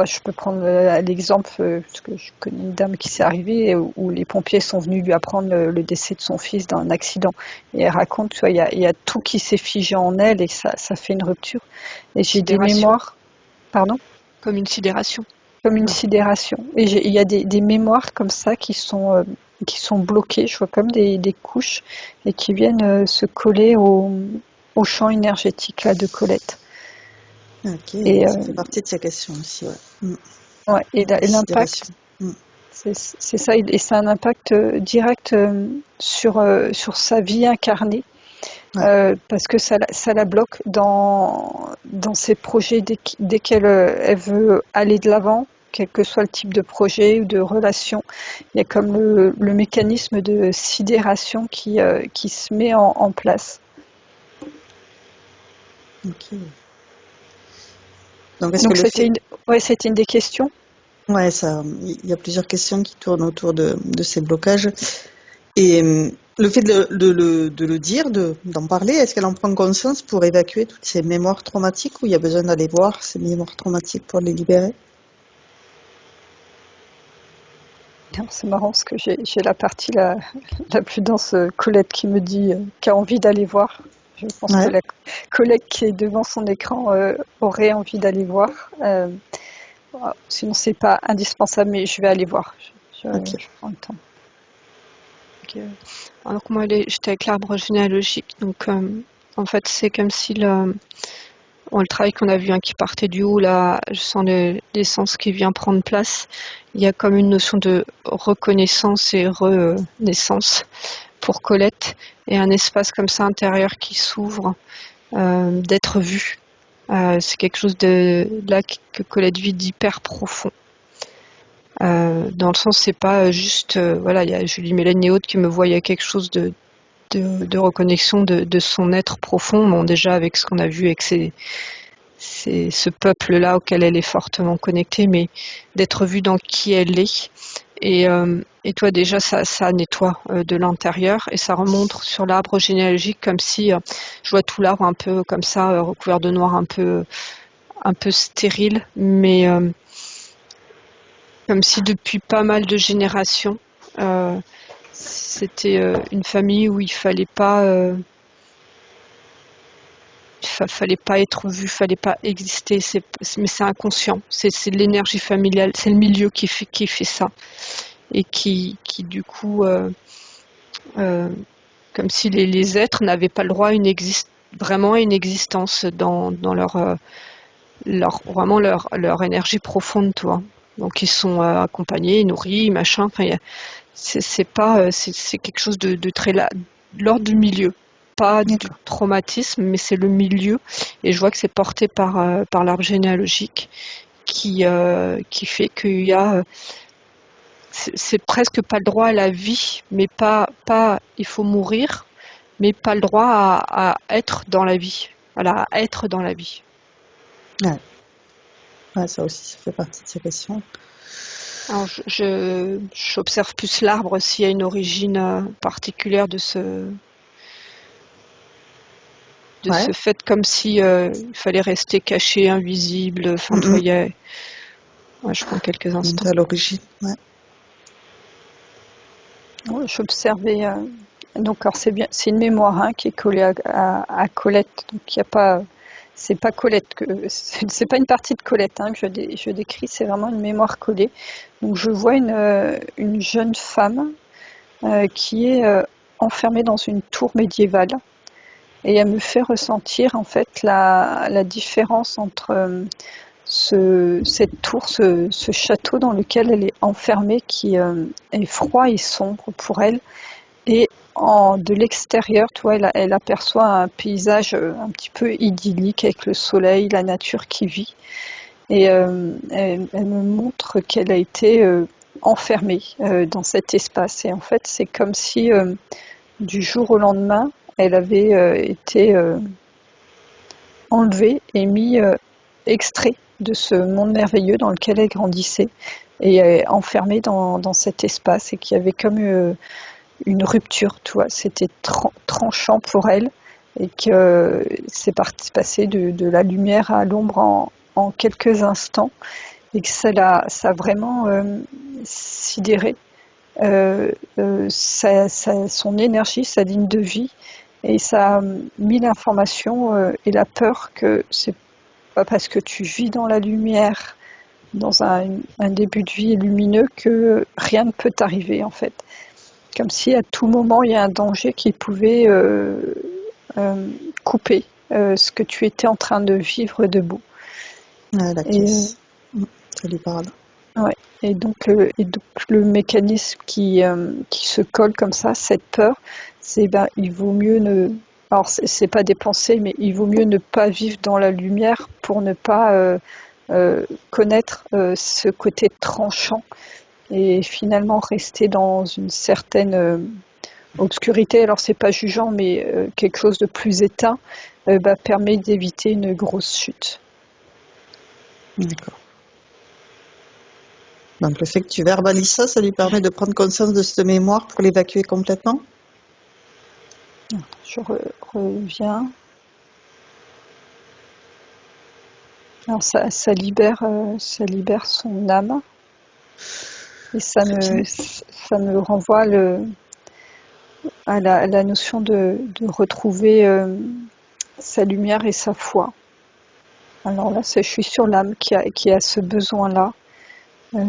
Je peux prendre l'exemple, parce que je connais une dame qui s'est arrivée où les pompiers sont venus lui apprendre le décès de son fils dans un accident. Et elle raconte, tu vois, il y a tout qui s'est figé en elle et ça fait une rupture. Et j'ai des mémoires... Pardon ? Comme une sidération. Comme une sidération. Et il y a des mémoires comme ça qui sont bloquées, je vois comme des couches, et qui viennent se coller au champ énergétique là, de Colette. Ok, et ça fait partie de ces questions aussi, ouais. Ouais, et l'impact, c'est ça, et ça a un impact direct sur sa vie incarnée, parce que ça la bloque dans ses projets dès qu'elle veut aller de l'avant, quel que soit le type de projet ou de relation. Il y a comme le mécanisme de sidération qui se met en place. Ok. Donc c'était une des questions. Ouais, il y a plusieurs questions qui tournent autour de ces blocages. Et le fait de le dire, d'en parler, est-ce qu'elle en prend conscience pour évacuer toutes ces mémoires traumatiques, ou il y a besoin d'aller voir ces mémoires traumatiques pour les libérer? Alors, c'est marrant parce que j'ai la partie la plus dense, Colette, qui me dit qu'elle a envie d'aller voir. Je pense que Ouais, la collègue qui est devant son écran aurait envie d'aller voir. Sinon, c'est pas indispensable, mais je vais aller voir. ok. Je prends le temps. Ok. Alors que moi, j'étais avec l'arbre généalogique, donc en fait, c'est comme si le travail qu'on a vu qui partait du haut, là, je sens l'essence qui vient prendre place. Il y a comme une notion de reconnaissance et renaissance pour Colette, et un espace comme ça intérieur qui s'ouvre, d'être vu. C'est quelque chose là que Colette vit d'hyper profond. Dans le sens, c'est pas juste, voilà, il y a Julie Mélène et autres qui me voient, il y a quelque chose de reconnexion de son être profond. Bon, déjà avec ce qu'on a vu avec ce peuple-là auquel elle est fortement connectée, mais d'être vue dans qui elle est. Et toi, déjà, ça nettoie de l'intérieur et ça remonte sur l'arbre généalogique comme si je vois tout l'arbre un peu comme ça, recouvert de noir, un peu stérile, mais comme si depuis pas mal de générations, c'était une famille où il fallait pas être vu, fallait pas exister. Mais c'est inconscient. C'est l'énergie familiale, c'est le milieu qui fait ça et qui du coup, comme si les êtres n'avaient pas le droit à vraiment à une existence dans leur énergie profonde, toi. Donc ils sont accompagnés, nourris, machin. Enfin, c'est pas, c'est quelque chose de très de l'ordre du milieu, pas du D'accord. traumatisme, mais c'est le milieu. Et je vois que c'est porté par l'arbre généalogique qui fait qu'il y a, c'est presque pas le droit à la vie, mais pas, il faut mourir, mais pas le droit à être dans la vie. Voilà, à être dans la vie. Ouais. Ouais, ça aussi, ça fait partie de ces questions. Alors, j'observe plus l'arbre s'il y a une origine particulière de Ouais. ce fait, comme si il fallait rester caché, invisible. Enfin, tu vois, Mhm. ouais, je prends quelques instants. À l'origine. Ouais. Ouais, j'observais. Donc, alors c'est une mémoire qui est collée à Colette. Donc, il y a pas. C'est pas Colette c'est pas une partie de Colette que je décris. C'est vraiment une mémoire collée. Donc, je vois une jeune femme qui est enfermée dans une tour médiévale, et elle me fait ressentir en fait la différence entre cette tour, ce château dans lequel elle est enfermée, qui est froid et sombre pour elle, et de l'extérieur, tu vois, elle aperçoit un paysage un petit peu idyllique avec le soleil, la nature qui vit. Et elle me montre qu'elle a été enfermée dans cet espace. Et en fait, c'est comme si du jour au lendemain, elle avait été enlevée et mis extrait de ce monde merveilleux dans lequel elle grandissait, et enfermée dans cet espace, et qui avait comme une rupture, tu vois. C'était tranchant pour elle, et que c'est passé de la lumière à l'ombre en quelques instants, et que ça a vraiment sidéré son énergie, sa ligne de vie, et ça a mis l'information et la peur que c'est pas parce que tu vis dans la lumière, dans un début de vie lumineux, que rien ne peut t'arriver, en fait. Comme si à tout moment il y a un danger qui pouvait couper ce que tu étais en train de vivre debout. Ouais, la Et, caisse. Ça lui parle. ouais. Et donc le mécanisme qui se colle comme ça, cette peur, c'est il vaut mieux ne. Alors c'est pas des pensées, mais il vaut mieux ne pas vivre dans la lumière pour ne pas connaître ce côté tranchant, et finalement rester dans une certaine obscurité. Alors c'est pas jugeant, mais quelque chose de plus éteint permet d'éviter une grosse chute. D'accord. Donc le fait que tu verbalises ça, ça lui permet de prendre conscience de cette mémoire pour l'évacuer complètement. Je reviens. Alors ça libère son âme. Et ça me renvoie à la notion de retrouver sa lumière et sa foi. Alors là, je suis sur l'âme qui a ce besoin-là. Parce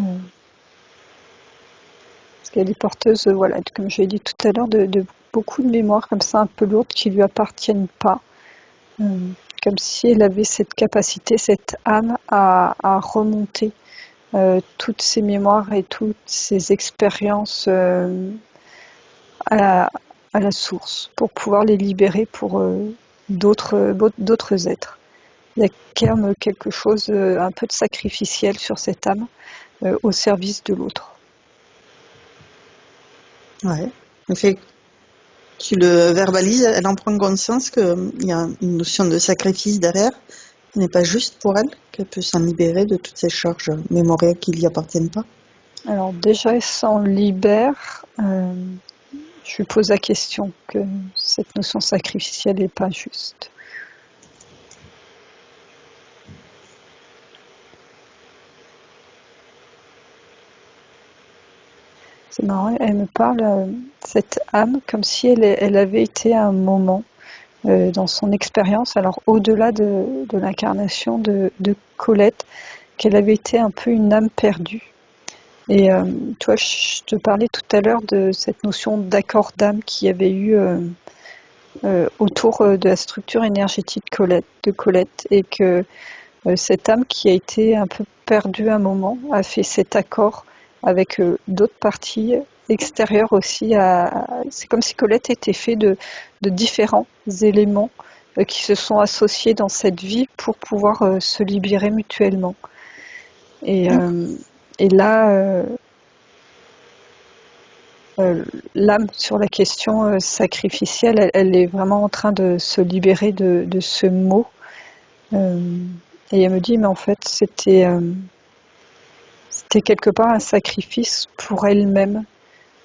qu'elle est porteuse, voilà, comme je l'ai dit tout à l'heure, de beaucoup de mémoires comme ça, un peu lourdes, qui ne lui appartiennent pas. Comme si elle avait cette capacité, cette âme à remonter toutes ces mémoires et toutes ces expériences à la source, pour pouvoir les libérer pour d'autres êtres. Il y a quand même quelque chose, un peu de sacrificiel sur cette âme au service de l'autre. Ouais. Le fait que tu le verbalises, elle en prend conscience qu'il y a une notion de sacrifice derrière, qui n'est pas juste pour elle, qu'elle peut s'en libérer de toutes ces charges mémorielles qui ne lui appartiennent pas. Alors déjà, elle s'en libère. Je lui pose la question que cette notion sacrificielle n'est pas juste. C'est marrant, elle me parle, cette âme, comme si elle avait été à un moment dans son expérience, alors au-delà de l'incarnation de Colette, qu'elle avait été un peu une âme perdue. Et toi, je te parlais tout à l'heure de cette notion d'accord d'âme qu'il y avait eu autour de la structure énergétique de Colette, et que cette âme qui a été un peu perdue à un moment a fait cet accord avec d'autres parties extérieures aussi. C'est comme si Colette était fait de différents éléments qui se sont associés dans cette vie pour pouvoir se libérer mutuellement. Et là, l'âme sur la question sacrificielle, elle est vraiment en train de se libérer de ce mot. Et elle me dit, mais en fait, c'était quelque part un sacrifice pour elle-même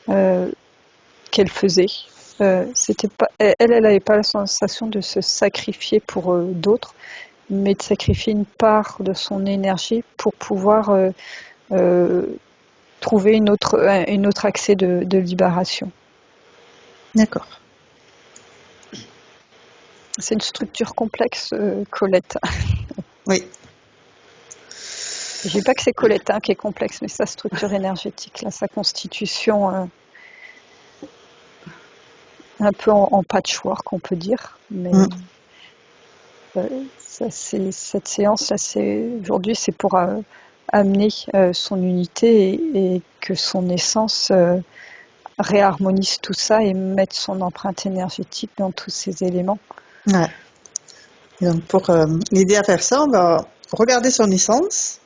qu'elle faisait. C'était pas, elle n'avait pas la sensation de se sacrifier pour d'autres, mais de sacrifier une part de son énergie pour pouvoir trouver une autre accès de libération. D'accord. C'est une structure complexe, Colette. Oui. Je dis pas que c'est Colette qui est complexe, mais sa structure énergétique, là, sa constitution un peu en patchwork, on peut dire. Mais cette séance, là, aujourd'hui, c'est pour amener son unité et que son essence réharmonise tout ça et mettre son empreinte énergétique dans tous ces éléments. Ouais. Et donc pour l'aider à faire ça, on va regarder son essence.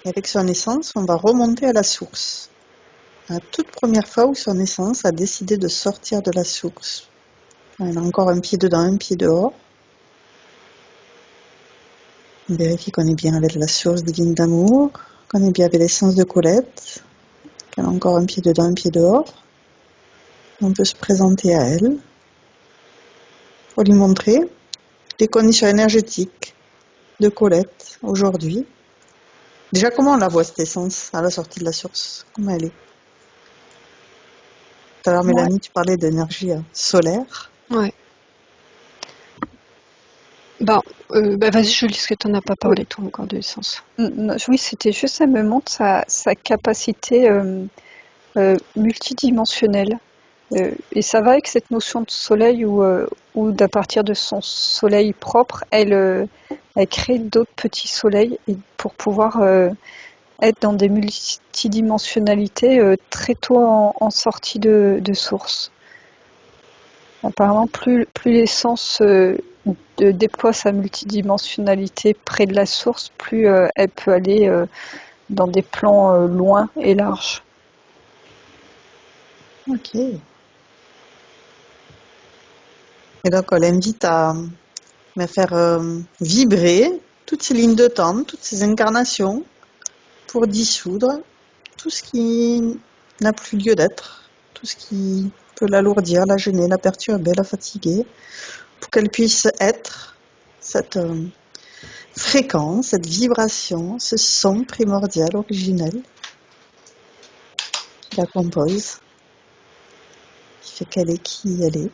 Et avec son essence, on va remonter à la source. La toute première fois où son essence a décidé de sortir de la source. Elle a encore un pied dedans, un pied dehors. On vérifie qu'on est bien avec la source divine d'amour, qu'on est bien avec l'essence de Colette, qu'elle a encore un pied dedans, un pied dehors. On peut se présenter à elle pour lui montrer les conditions énergétiques de Colette aujourd'hui. Déjà, comment on la voit cette essence à la sortie de la source? Comment elle est? Tout à l'heure, Mélanie, tu parlais d'énergie solaire. Ouais. Vas-y, Julie, est-ce que tu n'en as pas parlé, toi, encore de l'essence? Oui, c'était juste, ça me montre sa capacité multidimensionnelle. Et ça va avec cette notion de soleil où d'à partir de son soleil propre, elle crée d'autres petits soleils et pour pouvoir être dans des multidimensionnalités très tôt en sortie de source. Apparemment, plus l'essence déploie sa multidimensionnalité près de la source, plus elle peut aller dans des plans loin et larges. Ok. Et donc, on l'invite à faire vibrer toutes ces lignes de temps, toutes ces incarnations, pour dissoudre tout ce qui n'a plus lieu d'être, tout ce qui peut l'alourdir, la gêner, la perturber, la fatiguer, pour qu'elle puisse être cette fréquence, cette vibration, ce son primordial, originel, qui la compose, qui fait qu'elle est qui elle est,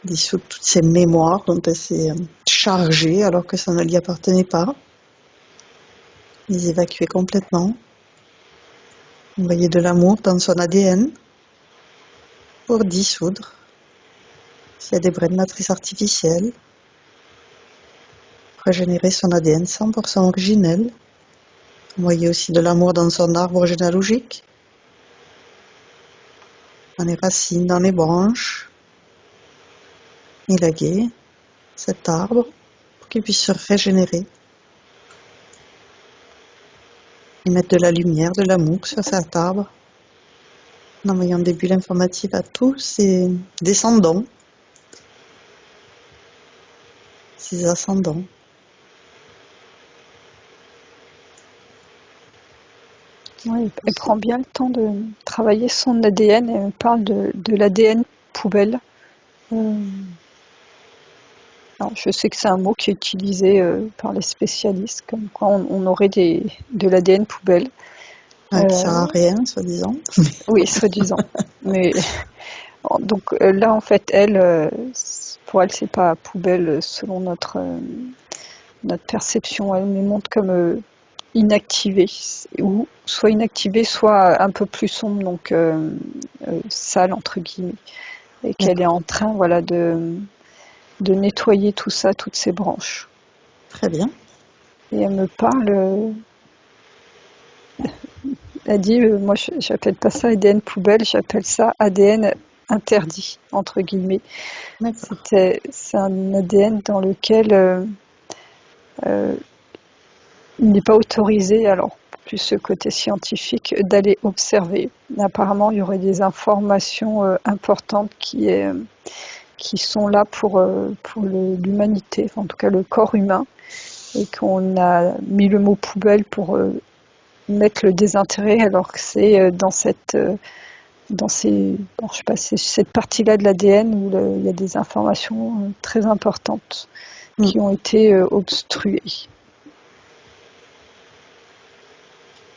dissoudre toutes ces mémoires dont elle s'est chargée alors que ça ne lui appartenait pas, les évacuer complètement, envoyer de l'amour dans son ADN pour dissoudre s'il y a des brins de matrice artificielle, régénérer son ADN 100% originel, envoyer aussi de l'amour dans son arbre généalogique, dans les racines, dans les branches, élaguer cet arbre pour qu'il puisse se régénérer et mettre de la lumière, de l'amour sur cet arbre, en envoyant des bulles informatives à tous ses descendants, ses ascendants. Oui, elle prend bien le temps de travailler son ADN et elle parle de l'ADN poubelle. Alors, je sais que c'est un mot qui est utilisé par les spécialistes, comme quoi on aurait de l'ADN poubelle. Qui sert à rien, soi-disant. Oui, soi-disant. Mais donc là, en fait, elle, pour elle, c'est pas poubelle selon notre perception. Elle me montre comme inactivée, ou soit inactivée, soit un peu plus sombre, donc sale entre guillemets, et qu'elle est en train, voilà, de nettoyer tout ça, toutes ces branches. Très bien. Et elle me parle. Elle dit, moi j'appelle pas ça ADN poubelle, j'appelle ça ADN interdit, entre guillemets. C'est un ADN dans lequel il n'est pas autorisé, alors plus ce côté scientifique, d'aller observer. Apparemment, il y aurait des informations importantes qui sont là pour l'humanité, enfin, en tout cas le corps humain, et qu'on a mis le mot poubelle pour mettre le désintérêt, alors que c'est cette partie-là de l'ADN où il y a des informations très importantes qui ont été obstruées.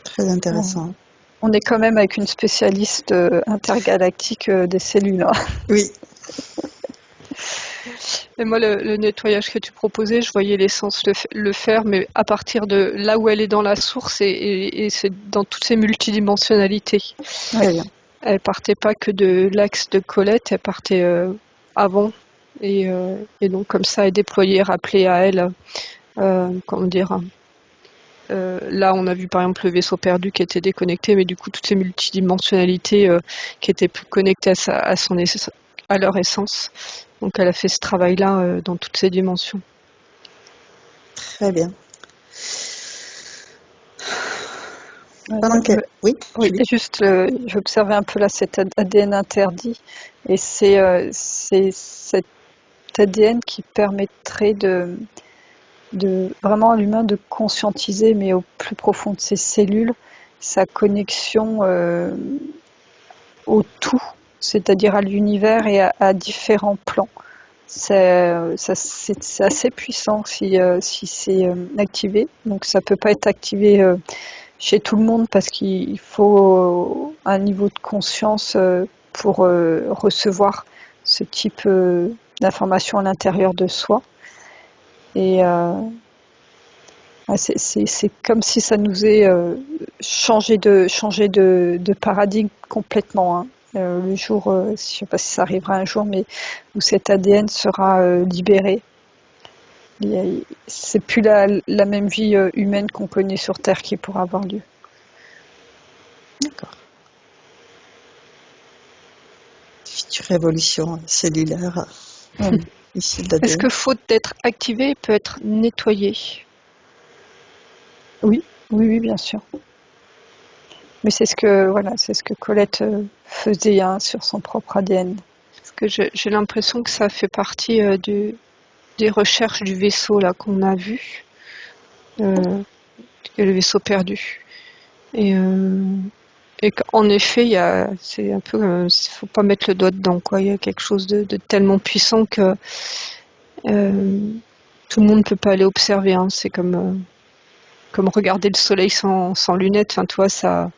Très intéressant. On est quand même avec une spécialiste intergalactique des cellules. Hein. Oui. Et moi, le nettoyage que tu proposais, je voyais l'essence le faire, mais à partir de là où elle est dans la source et c'est dans toutes ses multidimensionnalités. Très bien. Elle partait pas que de l'axe de Colette, elle partait avant. Et donc, comme ça, elle déployait, rappelait à elle, comment dire, là, on a vu par exemple le vaisseau perdu qui était déconnecté, mais du coup, toutes ces multidimensionnalités qui étaient plus connectées à leur essence. Donc, elle a fait ce travail-là dans toutes ces dimensions. Très bien. Oui, juste, j'observais un peu là cet ADN interdit, et c'est cet ADN qui permettrait de vraiment à l'humain de conscientiser, mais au plus profond de ses cellules, sa connexion au tout, c'est-à-dire à l'univers et à différents plans. C'est assez puissant si c'est activé. Donc ça peut pas être activé chez tout le monde parce qu'il faut un niveau de conscience pour recevoir ce type d'information à l'intérieur de soi. Et c'est comme si ça nous est changé de paradigme complètement. Hein. Le jour, je ne sais pas si ça arrivera un jour, mais où cet ADN sera libéré. C'est plus la même vie humaine qu'on connaît sur Terre qui pourra avoir lieu. D'accord. Future évolution cellulaire. Ici de l'ADN. Est-ce que faute d'être activé, il peut être nettoyé? Oui, bien sûr. Mais c'est ce que Colette faisait sur son propre ADN. Parce que j'ai l'impression que ça fait partie des recherches du vaisseau là qu'on a vu, le vaisseau perdu. Et qu'en effet, c'est un peu, faut pas mettre le doigt dedans, quoi. Il y a quelque chose de tellement puissant que tout le monde ne peut pas aller observer. Hein. C'est comme comme regarder le soleil sans lunettes. Enfin, toi, ça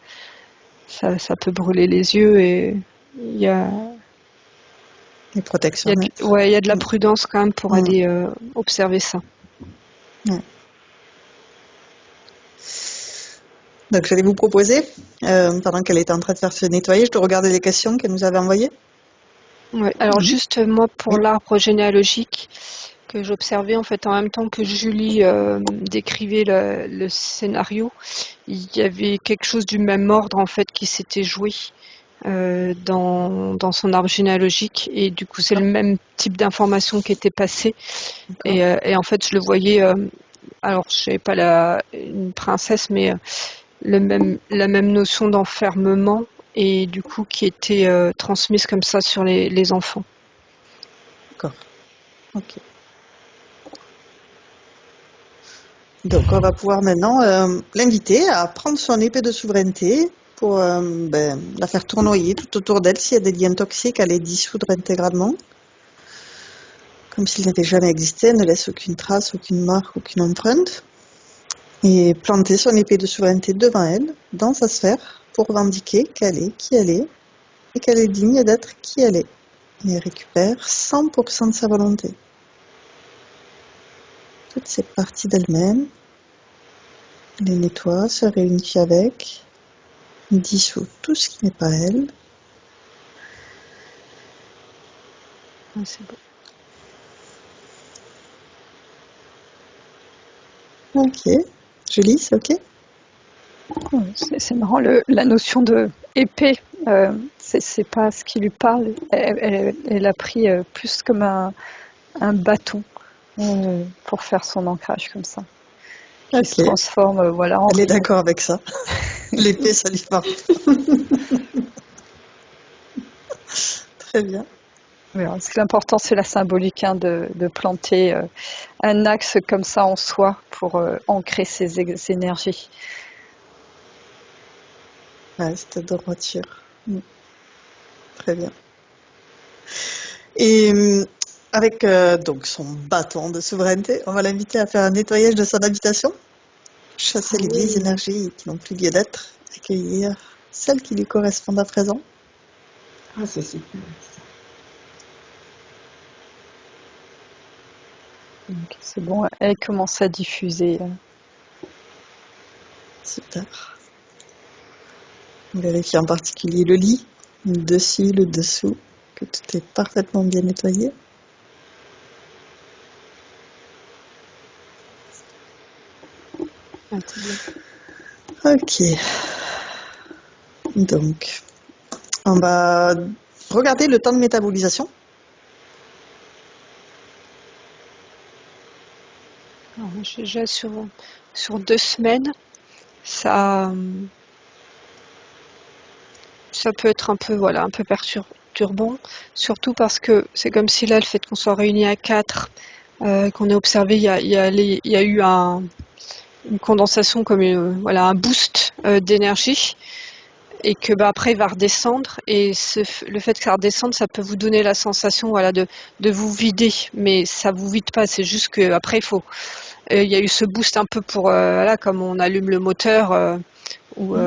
peut brûler les yeux et il y a, Les protections. il y a de la prudence quand même pour aller observer ça. Ouais. Donc, j'allais vous proposer, pendant qu'elle était en train de faire se nettoyer, de regarder les questions qu'elle nous avait envoyées. Ouais. Alors juste moi pour Oui. l'arbre généalogique que j'observais en fait en même temps que Julie décrivait le scénario, il y avait quelque chose du même ordre en fait qui s'était joué dans son arbre généalogique et du coup c'est le même type d'information qui était passée et en fait je le voyais alors je savais pas une princesse mais la même notion d'enfermement et du coup qui était transmise comme ça sur les enfants. D'accord. Ok. Donc, on va pouvoir maintenant l'inviter à prendre son épée de souveraineté pour la faire tournoyer tout autour d'elle. S'il y a des liens toxiques, à les dissoudre intégralement. Comme s'ils n'avaient jamais existé, elle ne laisse aucune trace, aucune marque, aucune empreinte. Et planter son épée de souveraineté devant elle, dans sa sphère, pour revendiquer qu'elle est qui elle est et qu'elle est digne d'être qui elle est. Et elle récupère 100% de sa volonté. Toutes ces parties d'elle-même, les nettoie, se réunifie avec, dissout tout ce qui n'est pas elle. Ouais, c'est beau. Ok. Julie, c'est ok? C'est marrant, la notion de épée, c'est pas ce qui lui parle. Elle a pris plus comme un bâton pour faire son ancrage comme ça, qui se Ok. transforme en Elle est d'accord avec ça. L'épée, ça lui parle. Très bien. voilà. Parce que l'important, c'est la symbolique, hein, de planter un axe comme ça en soi pour ancrer ces énergies. Ouais, c'était droiture. Très bien. Et avec donc son bâton de souveraineté, on va l'inviter à faire un nettoyage de son habitation, chasser les vieilles énergies qui n'ont plus lieu d'être, accueillir celles qui lui correspondent à présent. Ah, c'est super. Donc, c'est bon, elle commence à diffuser. Super. Vérifier en particulier le lit, le dessus, le dessous, que tout est parfaitement bien nettoyé. Ah, c'est bien. Ok. Donc, on va regarder le temps de métabolisation. Alors, moi, j'ai déjà sur 2 semaines, ça peut être un peu perturbant, surtout parce que c'est comme si là, le fait qu'on soit réunis à 4, qu'on ait observé, il y a eu une condensation comme un boost d'énergie et que après il va redescendre et le fait que ça redescende, ça peut vous donner la sensation de vous vider, mais ça vous vide pas, c'est juste que après il y a eu ce boost un peu pour comme on allume le moteur ou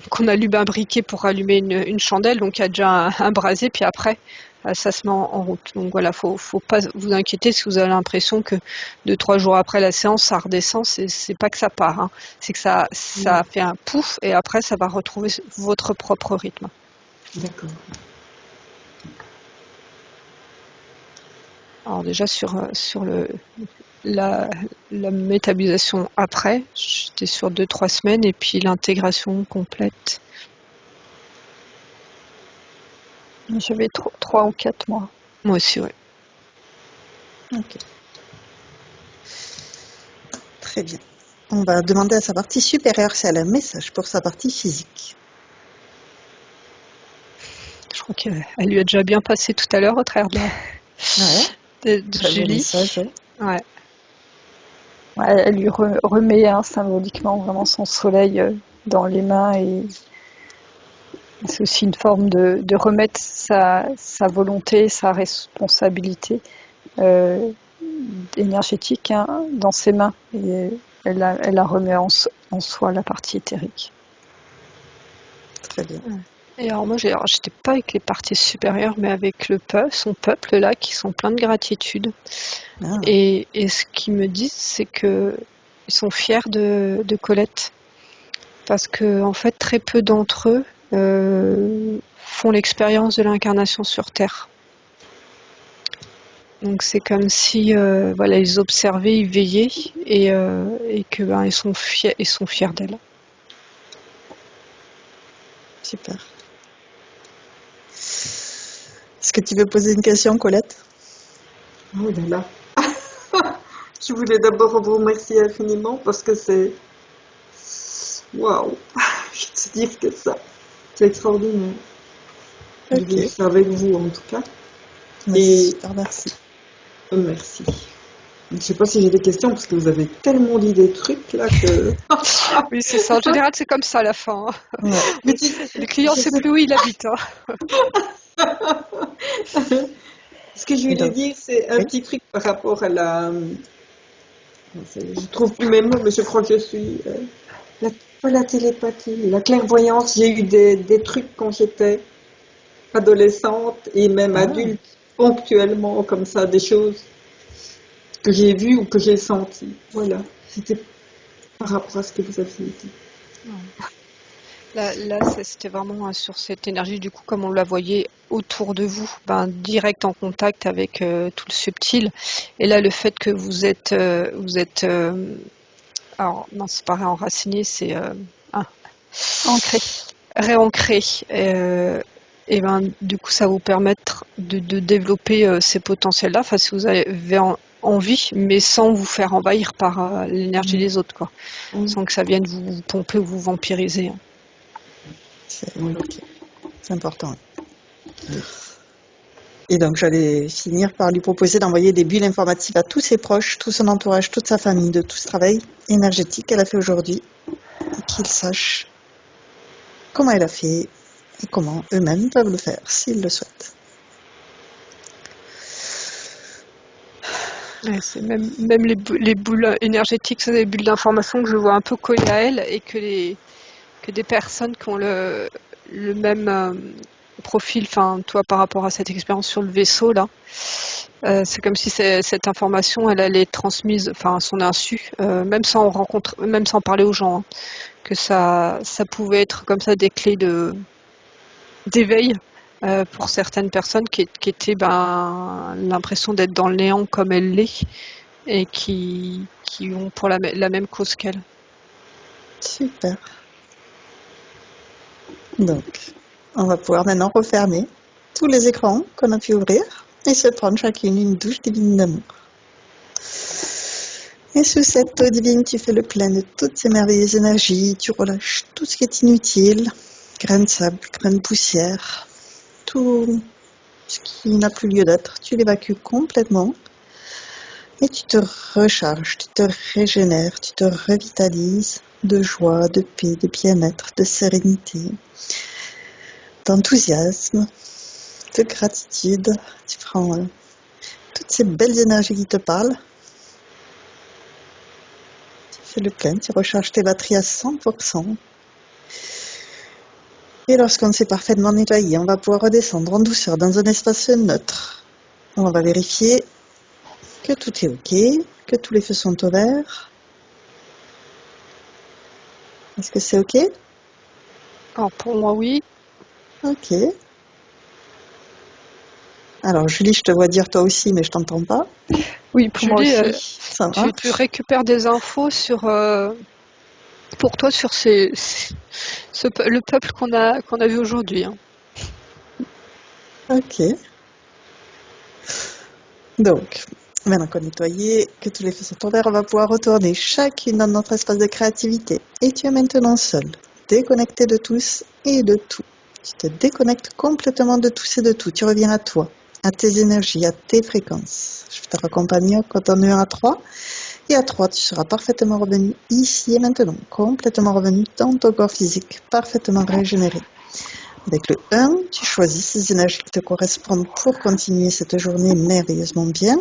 qu'on allume un briquet pour allumer une chandelle, donc il y a déjà un brasier, puis après ça se met en route. Donc voilà, faut pas vous inquiéter si vous avez l'impression que 2-3 jours après la séance ça redescend, c'est pas que ça part, hein. C'est que ça fait un pouf et après ça va retrouver votre propre rythme. D'accord. Alors déjà sur la métabolisation après, j'étais sur 2-3 semaines et puis l'intégration complète. J'avais 3 ou 4 mois. Moi aussi, oui. Ok. Très bien. On va demander à sa partie supérieure si elle a un message pour sa partie physique. Je crois qu'elle lui a déjà bien passé tout à l'heure au travers de Julie. Message, ouais. Ouais. Ouais, elle lui remet symboliquement vraiment son soleil dans les mains et c'est aussi une forme de remettre sa volonté, sa responsabilité énergétique, hein, dans ses mains et elle la remet en soi, la partie éthérique. Très bien. Et alors moi, j'étais pas avec les parties supérieures, mais avec son peuple là, qui sont pleins de gratitude. Ah, Et ce qu'ils me disent, c'est que ils sont fiers de Colette, parce que en fait, très peu d'entre eux font l'expérience de l'incarnation sur Terre. Donc c'est comme si voilà, ils observaient, ils veillaient, et que ils sont fiers d'elle. super. Est-ce que tu veux poser une question, Colette? Oh là là. Je voulais d'abord vous remercier infiniment parce que c'est... Waouh. Je ne sais dire que ça. C'est extraordinaire. De Ok. vivre ça avec vous, en tout cas. Merci, super, merci. Merci. Je ne sais pas si j'ai des questions parce que vous avez tellement dit des trucs là que... Oui, c'est ça. En général, c'est comme ça à la fin. Ouais. Mais Le client je sait sais- plus où il habite. Ce que je voulais Donc, dire, c'est un oui. petit truc par rapport à la... Je trouve plus mes mots, mais je crois que je suis... pas la télépathie, la clairvoyance. J'ai eu des trucs quand j'étais adolescente et même Ah, adulte, ponctuellement, comme ça, des choses que j'ai vues ou que j'ai senties. Voilà. C'était par rapport à ce que vous aviez dit. Là, c'était vraiment sur cette énergie, du coup, comme on la voyait autour de vous, direct en contact avec tout le subtil. Et là, le fait que vous êtes alors, non, c'est pas réenraciné, c'est Ancré. réancré. Et du coup, ça va vous permettre de développer ces potentiels-là, enfin, si vous avez envie, mais sans vous faire envahir par l'énergie des autres, quoi. Sans que ça vienne vous pomper ou vous vampiriser. ok. C'est important. Et donc, j'allais finir par lui proposer d'envoyer des bulles informatives à tous ses proches, tout son entourage, toute sa famille, de tout ce travail énergétique qu'elle a fait aujourd'hui, et qu'ils sachent comment elle a fait et comment eux-mêmes peuvent le faire s'ils le souhaitent. Ouais, c'est même les boules énergétiques, c'est des bulles d'information que je vois un peu collées à elles, et que des personnes qui ont le même profil, enfin, toi, par rapport à cette expérience sur le vaisseau, là, c'est comme si cette information, elle allait être transmise, enfin, à son insu, même sans parler aux gens, hein, que ça pouvait être comme ça des clés d'éveil pour certaines personnes qui étaient l'impression d'être dans le néant comme elle l'est, et qui ont pour la même cause qu'elle. Super. Donc, on va pouvoir maintenant refermer tous les écrans qu'on a pu ouvrir et se prendre chacune une douche divine d'amour. Et sous cette eau divine, tu fais le plein de toutes ces merveilleuses énergies, tu relâches tout ce qui est inutile, grains de sable, grains de poussière, tout ce qui n'a plus lieu d'être, tu l'évacues complètement et tu te recharges, tu te régénères, tu te revitalises de joie, de paix, de bien-être, de sérénité, d'enthousiasme, de gratitude. Tu prends toutes ces belles énergies qui te parlent, tu fais le plein, tu recharges tes batteries à 100%. Et lorsqu'on s'est parfaitement nettoyé, on va pouvoir redescendre en douceur dans un espace neutre. On va vérifier que tout est OK, que tous les feux sont au vert. Est-ce que c'est OK? Alors pour moi, oui. OK. Alors Julie, je te vois dire toi aussi, mais je t'entends pas. Oui, pour moi Julie, aussi. Ça va? tu récupères des infos pour toi sur le peuple qu'on a vu aujourd'hui, hein. OK. Donc, maintenant qu'on a nettoyé, que tous les feux sont au vert, on va pouvoir retourner chacune dans notre espace de créativité. Et tu es maintenant seul, déconnecté de tous et de tout. Tu te déconnectes complètement de tous et de tout. Tu reviens à toi, à tes énergies, à tes fréquences. Je vais te raccompagner quand on est à 3. Et à 3, tu seras parfaitement revenu ici et maintenant, complètement revenu dans ton corps physique, parfaitement régénéré. Avec le 1, tu choisis ces énergies qui te correspondent pour continuer cette journée merveilleusement bien.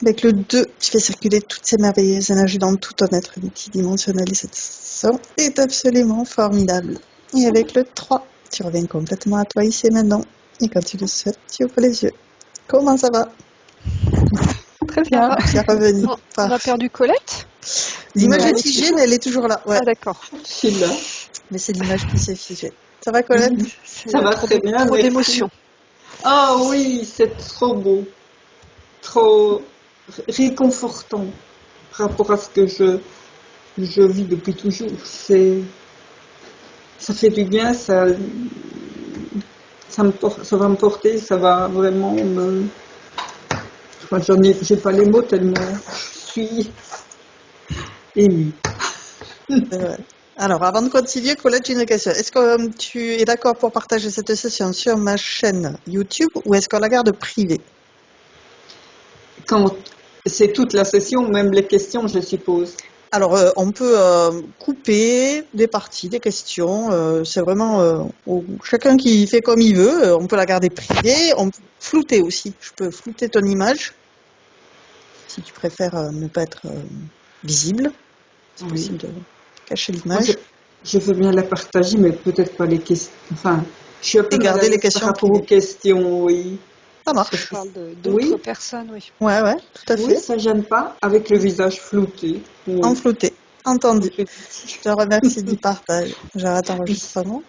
Avec le 2, tu fais circuler toutes ces merveilleuses énergies dans tout ton être multidimensionnel et cette sensation est absolument formidable. Et avec le 3, tu reviens complètement à toi ici et maintenant. Et quand tu le souhaites, tu ouvres les yeux. Comment ça va? Très bien. Tu es revenu. On a perdu Colette? L'image est Ouais. figée, mais elle est toujours là. Ouais. Ah d'accord. Je suis là. Mais c'est l'image qui s'est figée. Ça va, Colette? Ça va très bien. Trop merci. d'émotions. Ah oui, c'est trop beau. Trop réconfortant par rapport à ce que je vis depuis toujours. Ça fait du bien, ça va me porter, ça va vraiment me... Enfin, j'ai pas les mots tellement je suis émue. Alors, avant de continuer, Colette, j'ai une question. Est-ce que tu es d'accord pour partager cette session sur ma chaîne YouTube ou est-ce qu'on la garde privée? Quand c'est toute la session, même les questions, je suppose. Alors, on peut couper des parties, des questions. C'est vraiment chacun qui fait comme il veut. On peut la garder privée. On peut flouter aussi. Je peux flouter ton image si tu préfères ne pas être visible. C'est Oui. possible de cacher Moi, l'image. je veux bien la partager, mais peut-être pas les questions. Enfin, je suis un peu Et garder mal à les l'aise questions par rapport aux privées. questions, oui. Ça Je marche. parle d'autres Oui. personnes, oui. Ouais, tout à Oui, fait. ça gêne pas, avec le visage flouté. Oui. En flouté. Entendu. Ok. Je te remercie du partage. J'arrête l'enregistrement.